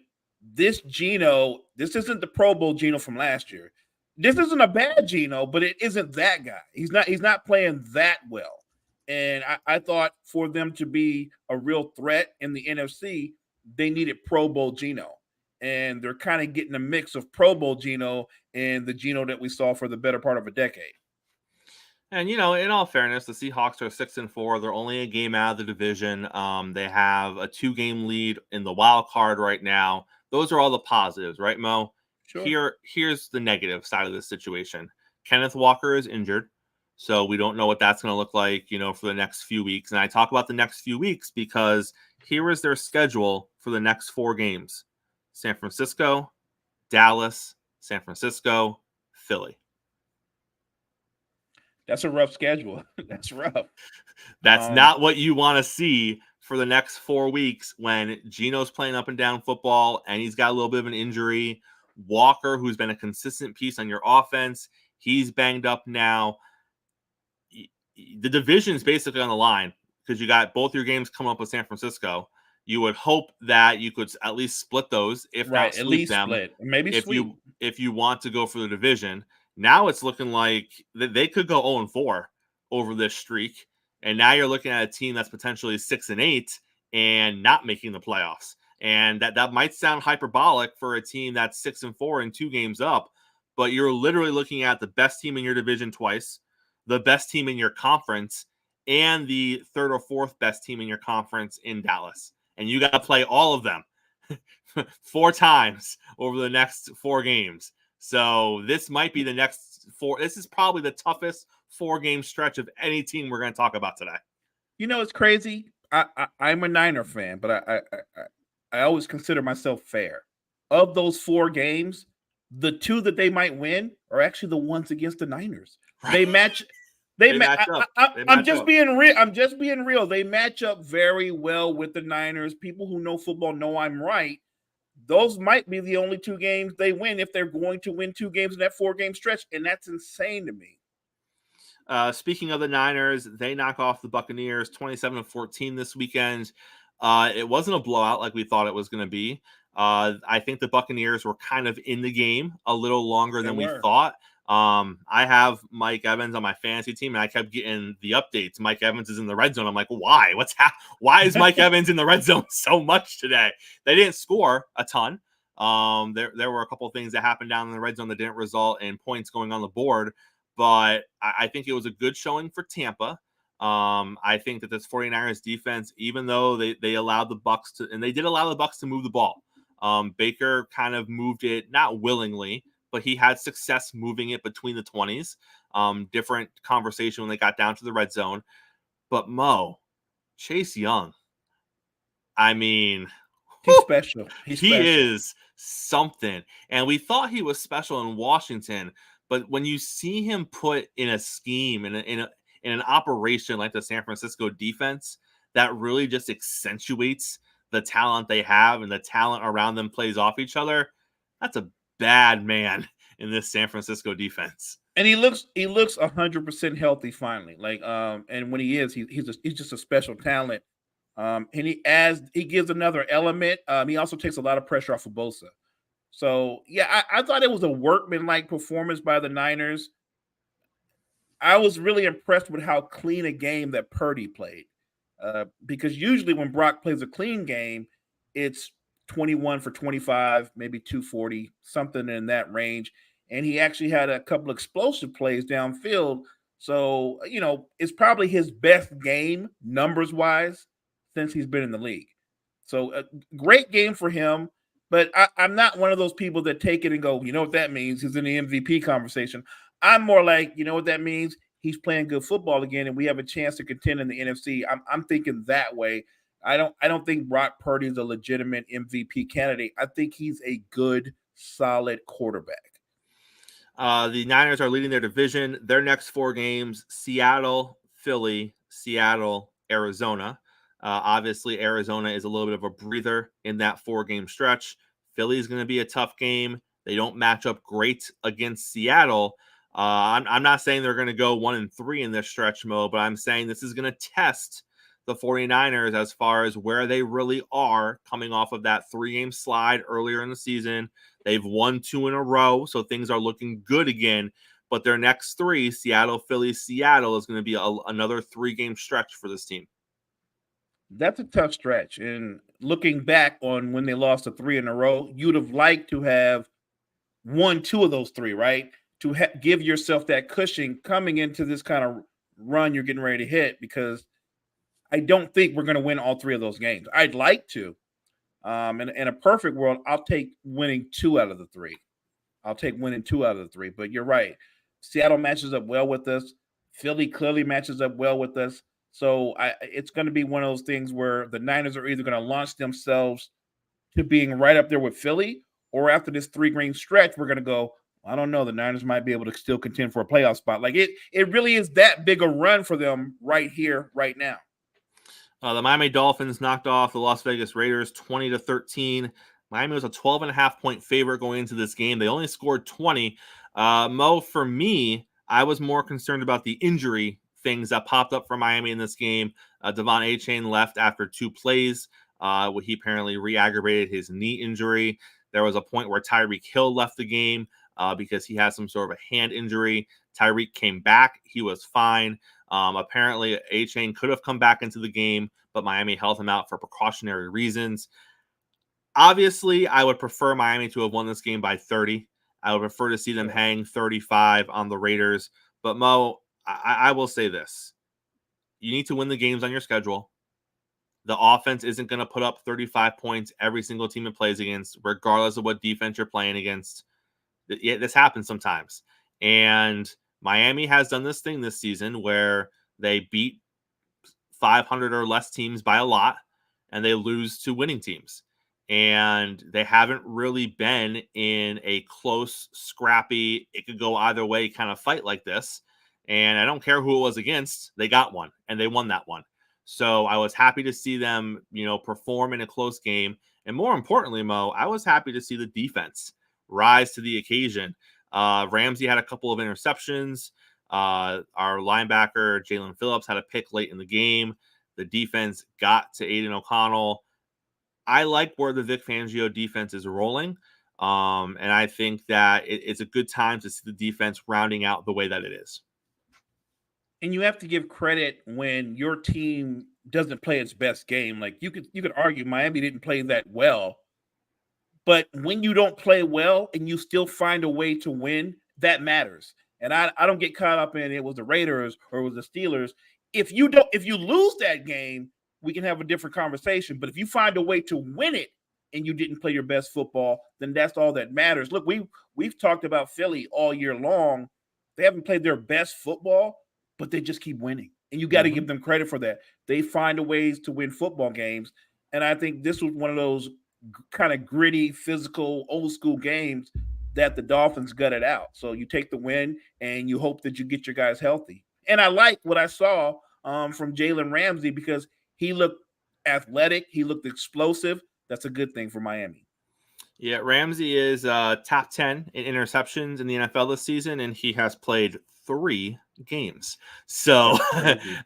this Geno, this isn't the Pro Bowl Geno from last year. This isn't a bad Geno, but it isn't that guy. He's not playing that well. And I thought for them to be a real threat in the NFC, they needed Pro Bowl Geno. And they're kind of getting a mix of Pro Bowl Geno and the Geno that we saw for the better part of a decade. And, in all fairness, the Seahawks are 6-4. They're only a game out of the division. They have a 2-game lead in the wild card right now. Those are all the positives, right, Mo? Sure. Here's the negative side of this situation. Kenneth Walker is injured, so we don't know what that's going to look like, for the next few weeks. And I talk about the next few weeks because here is their schedule for the next 4 games. San Francisco, Dallas, San Francisco, Philly. That's a rough schedule. That's rough. That's not what you want to see for the next 4 weeks when Geno's playing up and down football and he's got a little bit of an injury. Walker, who's been a consistent piece on your offense, he's banged up now. The division's basically on the line because you got both your games coming up with San Francisco. You would hope that you could at least split those, if not sweep them. Split. Maybe if you want to go for the division. Now it's looking like they could go 0-4 over this streak, and now you're looking at a team that's potentially 6-8 and not making the playoffs. And that might sound hyperbolic for a team that's 6-4 and 2 games up, but you're literally looking at the best team in your division twice, the best team in your conference, and the 3rd or 4th best team in your conference in Dallas. And you got to play all of them 4 times over the next 4 games. So this might be the next 4. This is probably the toughest 4-game stretch of any team we're going to talk about today. It's crazy. I'm a Niner fan, but I always consider myself fair. Of those 4 games, the 2 that they might win are actually the ones against the Niners. Right. They match. They match up. I'm just being real. They match up very well with the Niners. People who know football know I'm right. Those might be the only 2 games they win if they're going to win 2 games in that 4-game stretch, and that's insane to me. Speaking of the Niners, they knock off the Buccaneers 27-14 this weekend. It wasn't a blowout like we thought it was going to be. I think the Buccaneers were kind of in the game a little longer than we thought. I have Mike Evans on my fantasy team, and I kept getting the updates. Mike Evans is in the red zone. I'm like, why? Why is Mike Evans in the red zone so much today? They didn't score a ton. There were a couple of things that happened down in the red zone that didn't result in points going on the board, but I think it was a good showing for Tampa. I think that this 49ers defense, even though they allowed the Bucs to, and they did allow the Bucs to move the ball. Baker kind of moved it, not willingly, but he had success moving it between the 20s. Different conversation when they got down to the red zone. But Mo, Chase Young, I mean, he's special. He is something. And we thought he was special in Washington, but when you see him put in a scheme, in an operation like the San Francisco defense, that really just accentuates the talent they have, and the talent around them plays off each other. That's a bad man in this San Francisco defense. And he looks 100% healthy finally. Like, and when he is, he's just a special talent. And he gives another element. He also takes a lot of pressure off of Bosa. So yeah, I thought it was a workmanlike performance by the Niners. I was really impressed with how clean a game that Purdy played. Because usually when Brock plays a clean game, it's 21 for 25, maybe 240, something in that range. And he actually had a couple explosive plays downfield. So, it's probably his best game numbers-wise since he's been in the league. So a great game for him. But I'm not one of those people that take it and go, you know what that means? He's in the MVP conversation. I'm more like, you know what that means? He's playing good football again, and we have a chance to contend in the NFC. I'm thinking that way. I don't think Brock Purdy is a legitimate MVP candidate. I think he's a good, solid quarterback. The Niners are leading their division. Their next 4 games: Seattle, Philly, Seattle, Arizona. Obviously, Arizona is a little bit of a breather in that 4-game stretch. Philly is going to be a tough game. They don't match up great against Seattle. I'm not saying they're going to go 1-3 in this stretch, Mo, but I'm saying this is going to test the 49ers as far as where they really are coming off of that 3-game slide earlier in the season. They've won 2 in a row, so things are looking good again. But their next 3, Seattle, Philly, Seattle, is going to be another 3-game stretch for this team. That's a tough stretch. And looking back on when they lost the 3 in a row, you'd have liked to have won 2 of those 3, right? To give yourself that cushion coming into this kind of run you're getting ready to hit, because I don't think we're going to win all 3 of those games. I'd like to. In a perfect world, I'll take winning 2 out of the 3. But you're right. Seattle matches up well with us. Philly clearly matches up well with us. So it's going to be one of those things where the Niners are either going to launch themselves to being right up there with Philly, or after this 3-game stretch, we're going to go, I don't know, the Niners might be able to still contend for a playoff spot. Like it really is that big a run for them right here, right now. The Miami Dolphins knocked off the Las Vegas Raiders 20-13. Miami was a 12.5-point favorite going into this game. They only scored 20. Mo, for me, I was more concerned about the injury things that popped up for Miami in this game. Devon Achane left after 2 plays. He apparently re-aggravated his knee injury. There was a point where Tyreek Hill left the game because he had some sort of a hand injury. Tyreek came back. He was fine. Apparently, Achane could have come back into the game, but Miami held him out for precautionary reasons. Obviously, I would prefer Miami to have won this game by 30. I would prefer to see them hang 35 on the Raiders. But Mo, I will say this. You need to win the games on your schedule. The offense isn't going to put up 35 points every single team it plays against, regardless of what defense you're playing against. This happens sometimes. And Miami has done this thing this season where they beat 500 or less teams by a lot, and they lose to winning teams. And they haven't really been in a close, scrappy, it could go either way kind of fight like this. And I don't care who it was against, they got one, and they won that one. So I was happy to see them, perform in a close game. And more importantly, Mo, I was happy to see the defense rise to the occasion. Ramsey had a couple of interceptions. Our linebacker, Jalen Phillips, had a pick late in the game. The defense got to Aiden O'Connell. I like where the Vic Fangio defense is rolling. And I think that it's a good time to see the defense rounding out the way that it is. And you have to give credit when your team doesn't play its best game. Like you could argue Miami didn't play that well, but when you don't play well and you still find a way to win, that matters. And I don't get caught up in it was the Raiders or it was the Steelers. If you lose that game, we can have a different conversation. But if you find a way to win it, and you didn't play your best football, then that's all that matters. Look, we've talked about Philly all year long. They haven't played their best football, but they just keep winning. And you got to give them credit for that. They find a ways to win football games. And I think this was one of those kind of gritty, physical, old school games that the Dolphins gutted out. So you take the win and you hope that you get your guys healthy. And I like what I saw from Jalen Ramsey because he looked athletic. He looked explosive. That's a good thing for Miami. Yeah, Ramsey is top 10 in interceptions in the NFL this season, and he has played 3 games. So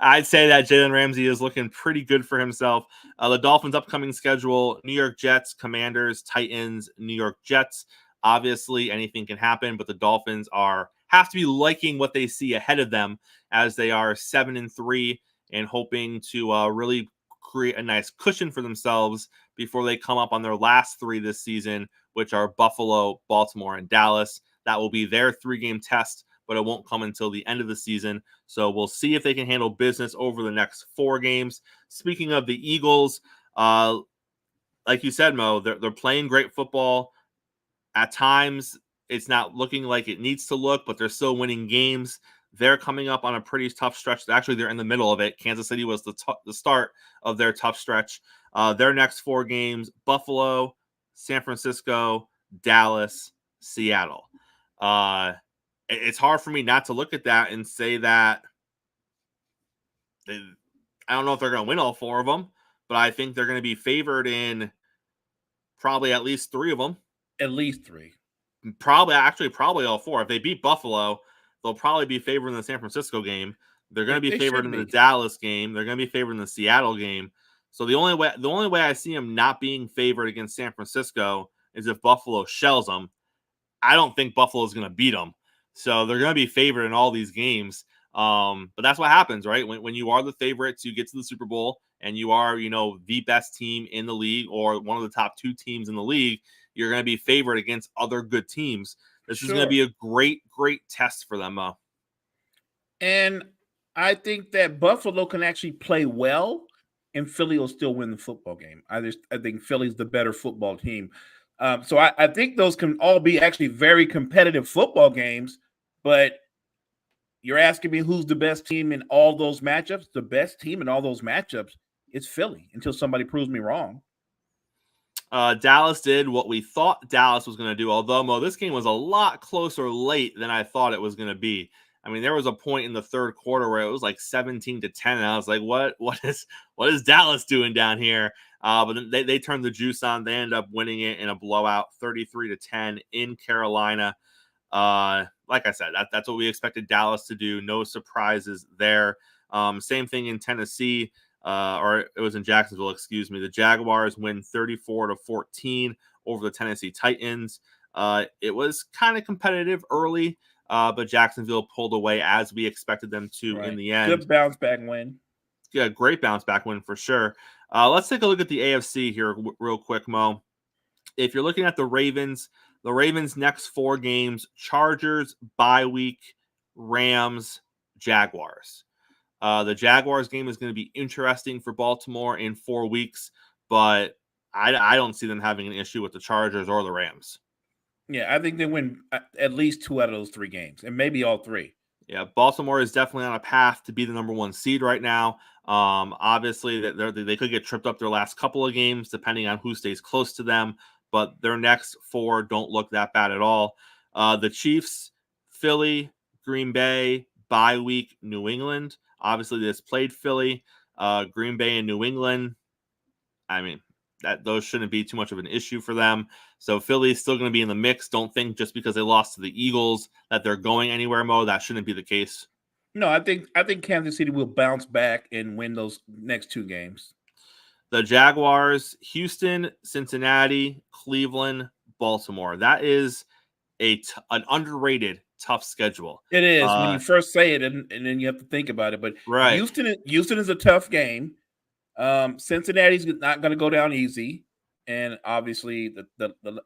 I'd say that Jalen Ramsey is looking pretty good for himself. The Dolphins' upcoming schedule: New York Jets, Commanders, Titans, New York Jets. Obviously, anything can happen, but the Dolphins have to be liking what they see ahead of them, as they are 7-3 and hoping to really create a nice cushion for themselves before they come up on their last 3 this season, which are Buffalo, Baltimore, and Dallas. That will be their 3-game test, but it won't come until the end of the season. So we'll see if they can handle business over the next 4 games. Speaking of the Eagles, like you said, Mo, they're playing great football. At times, it's not looking like it needs to look, but they're still winning games. They're coming up on a pretty tough stretch. Actually, they're in the middle of it. Kansas City was the start of their tough stretch. Their next 4 games: Buffalo, San Francisco, Dallas, Seattle. It's hard for me not to look at that and say that I don't know if they're going to win all 4 of them, but I think they're going to be favored in probably at least 3 of them. At least 3. Probably all 4. If they beat Buffalo, they'll probably be favored in the San Francisco game. They're going to be favored in the Dallas game. They're going to be favored in the Seattle game. So the only way I see them not being favored against San Francisco is if Buffalo shells them. I don't think Buffalo is going to beat them. So they're going to be favored in all these games. But that's what happens, right? When you are the favorites, you get to the Super Bowl and you are, the best team in the league or one of the top 2 teams in the league, you're going to be favored against other good teams. This is going to be a great, great test for them, Mo. And I think that Buffalo can actually play well, and Philly will still win the football game. I think Philly's the better football team. So I think those can all be actually very competitive football games, but you're asking me who's the best team in all those matchups? The best team in all those matchups is Philly, until somebody proves me wrong. Dallas did what we thought Dallas was going to do, although, Mo, this game was a lot closer late than I thought it was going to be. I mean, there was a point in the third quarter where it was like 17-10, and I was like, what is Dallas doing down here? But then they turned the juice on. They ended up winning it in a blowout, 33-10 in Carolina. Like I said, that's what we expected Dallas to do. No surprises there. Same thing in Tennessee. Or it was in Jacksonville, excuse me. The Jaguars win 34-14 over the Tennessee Titans. It was kind of competitive early, but Jacksonville pulled away as we expected them to in the end. Good bounce back win. Yeah, great bounce back win for sure. Let's take a look at the AFC here real quick, Mo. If you're looking at the Ravens next 4 games: Chargers, bye week, Rams, Jaguars. The Jaguars game is going to be interesting for Baltimore in 4 weeks, but I don't see them having an issue with the Chargers or the Rams. Yeah, I think they win at least 2 out of those 3 games, and maybe all 3. Yeah, Baltimore is definitely on a path to be the number 1 seed right now. Obviously, they could get tripped up their last couple of games, depending on who stays close to them, but their next 4 don't look that bad at all. The Chiefs, Philly, Green Bay, bye week, New England. Obviously, they just played Philly, Green Bay, and New England. I mean, those shouldn't be too much of an issue for them. So Philly is still going to be in the mix. Don't think just because they lost to the Eagles that they're going anywhere, Mo. That shouldn't be the case. No, I think Kansas City will bounce back and win those next 2 games. The Jaguars, Houston, Cincinnati, Cleveland, Baltimore. That is an underrated tough schedule. It is when you first say it, and then you have to think about it. But right. Houston is a tough game. Cincinnati's not going to go down easy, and obviously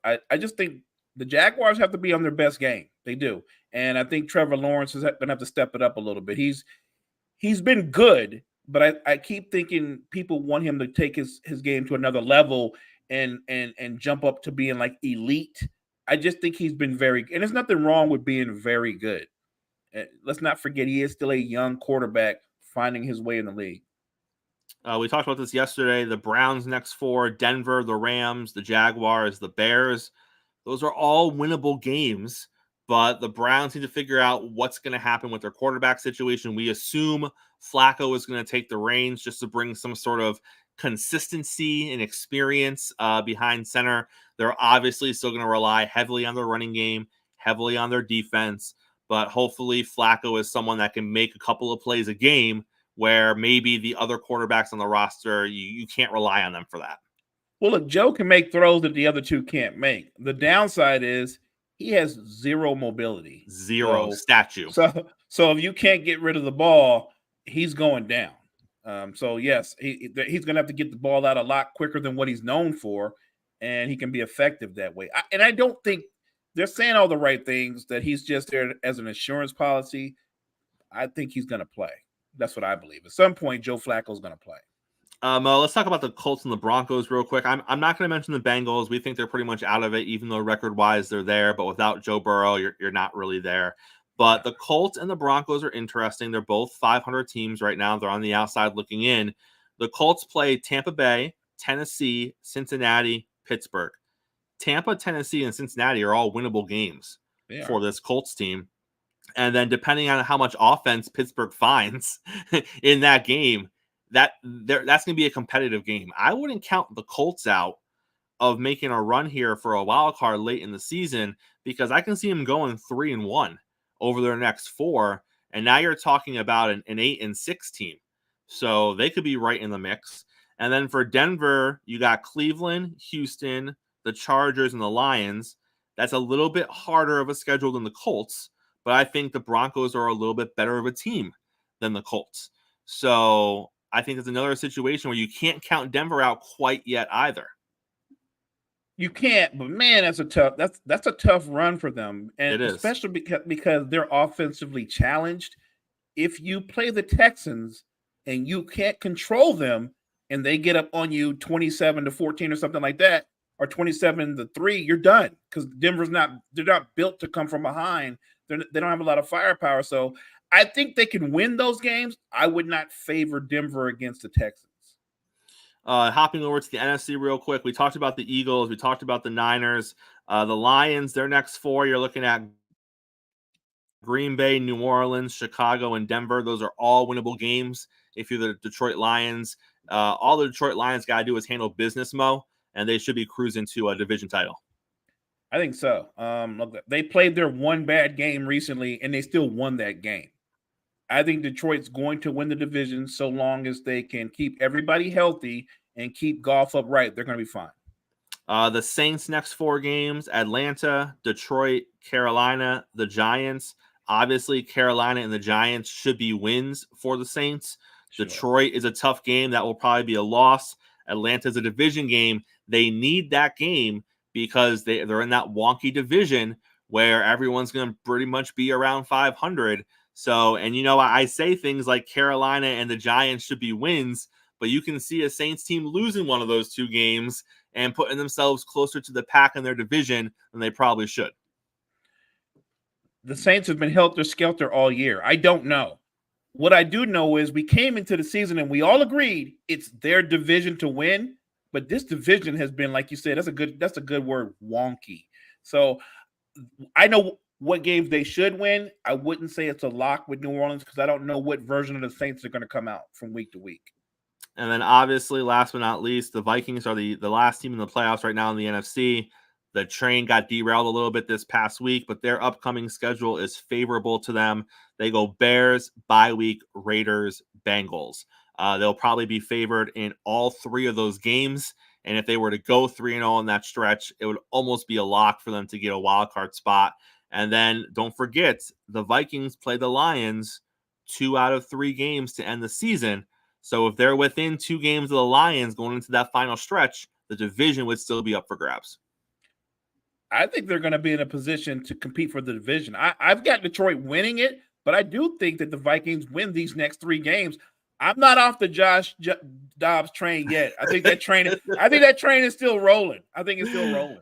I just think the Jaguars have to be on their best game. They do, and I think Trevor Lawrence is going to have to step it up a little bit. He's been good, but I keep thinking people want him to take his game to another level, and jump up to being like elite. I just think he's been very, and there's nothing wrong with being very good. Let's not forget he is still a young quarterback finding his way in the league. We talked about this yesterday. The Browns next 4, Denver, the Rams, the Jaguars, the Bears. Those are all winnable games, but the Browns need to figure out what's going to happen with their quarterback situation. We assume Flacco is going to take the reins just to bring some sort of consistency and experience behind center. They're obviously still going to rely heavily on their running game, heavily on their defense, but hopefully Flacco is someone that can make a couple of plays a game where maybe the other quarterbacks on the roster, you can't rely on them for that. Well, look, Joe can make throws that the other two can't make. The downside is he has zero mobility. Statue. So if you can't get rid of the ball, he's going down. So yes, he's going to have to get the ball out a lot quicker than what he's known for, and he can be effective that way. I don't think they're saying all the right things, that he's just there as an insurance policy. I think he's going to play. That's what I believe. At some point, Joe Flacco's going to play. Let's talk about the Colts and the Broncos real quick. I'm not going to mention the Bengals. We think they're pretty much out of it, even though record-wise they're there. But without Joe Burrow, you're not really there. But the Colts and the Broncos are interesting. They're both 500 teams right now. They're on the outside looking in. The Colts play Tampa Bay, Tennessee, Cincinnati, Pittsburgh. Tampa, Tennessee, and Cincinnati are all winnable games for this Colts team. And then depending on how much offense Pittsburgh finds in that game, that's going to be a competitive game. I wouldn't count the Colts out of making a run here for a wild card late in the season, because I can see them going 3-1 over their next 4. And now you're talking about an 8-6 team. So they could be right in the mix. And then for Denver, you got Cleveland, Houston, the Chargers, and the Lions. That's a little bit harder of a schedule than the Colts, but I think the Broncos are a little bit better of a team than the Colts. So I think it's another situation where you can't count Denver out quite yet either. You can't, but man, that's a tough run for them, and especially because they're offensively challenged. If you play the Texans and you can't control them, and they get up on you 27-14 or something like that, or 27-3, you're done, because they're not built to come from behind. They don't have a lot of firepower, so I think they can win those games. I would not favor Denver against the Texans. Hopping over to the NFC real quick, we talked about the Eagles, we talked about the Niners, the Lions. Their next 4, you're looking at Green Bay, New Orleans, Chicago, and Denver. Those are all winnable games if you're the Detroit Lions. All the Detroit Lions got to do is handle business, Mo, and they should be cruising to a division title. I think so. Look, they played their one bad game recently, and they still won that game. I think Detroit's going to win the division so long as they can keep everybody healthy and keep golf upright. They're going to be fine. The Saints' next 4 games: Atlanta, Detroit, Carolina, the Giants. Obviously, Carolina and the Giants should be wins for the Saints. Sure. Detroit is a tough game. That will probably be a loss. Atlanta's a division game. They need that game because they're in that wonky division where everyone's going to pretty much be around 500. So, and I say things like Carolina and the Giants should be wins, but you can see a Saints team losing one of those 2 games and putting themselves closer to the pack in their division than they probably should. The Saints have been helter-skelter all year. I don't know. What I do know is we came into the season and we all agreed it's their division to win, but this division has been, like you said, that's a good word, wonky. So I know what games they should win. I wouldn't say it's a lock with New Orleans because I don't know what version of the Saints are going to come out from week to week. And then obviously, last but not least, the Vikings are the last team in the playoffs right now in the NFC. The train got derailed a little bit this past week, but their upcoming schedule is favorable to them. They go Bears, bye week, Raiders, Bengals. They'll probably be favored in all 3 of those games. And if they were to go 3-0 in that stretch, it would almost be a lock for them to get a wild card spot. And then don't forget, the Vikings play the Lions 2 out of 3 games to end the season. So if they're within 2 games of the Lions going into that final stretch, the division would still be up for grabs. I think they're going to be in a position to compete for the division. I've got Detroit winning it, but I do think that the Vikings win these next 3 games. I'm not off the Josh Dobbs train yet. I think that train is still rolling. I think it's still rolling.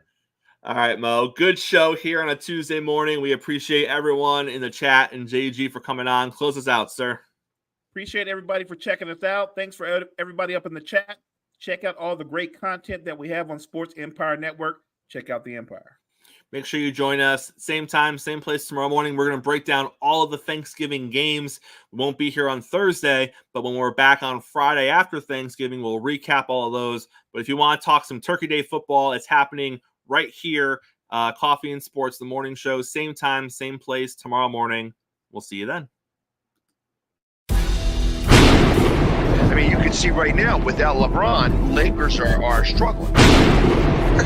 All right, Mo. Good show here on a Tuesday morning. We appreciate everyone in the chat and JG for coming on. Close us out, sir. Appreciate everybody for checking us out. Thanks for everybody up in the chat. Check out all the great content that we have on Sports Empire Network. Check out the Empire. Make sure you join us. Same time, same place tomorrow morning. We're going to break down all of the Thanksgiving games. We won't be here on Thursday, but when we're back on Friday after Thanksgiving, we'll recap all of those. But if you want to talk some Turkey Day football, it's happening right here. Coffee and Sports, the morning show. Same time, same place tomorrow morning. We'll see you then. I mean, you can see right now, without LeBron, Lakers are struggling.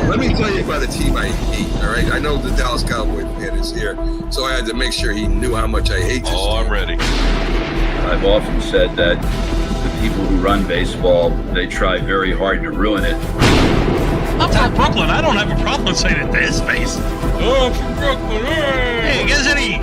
Let me tell you about a team I hate, all right? I know the Dallas Cowboy fan is here, so I had to make sure he knew how much I hate this team. I'm ready. I've often said that the people who run baseball, they try very hard to ruin it. I'm from Brooklyn. I don't have a problem saying it to his face. Oh, I'm from Brooklyn. Hey, guys, any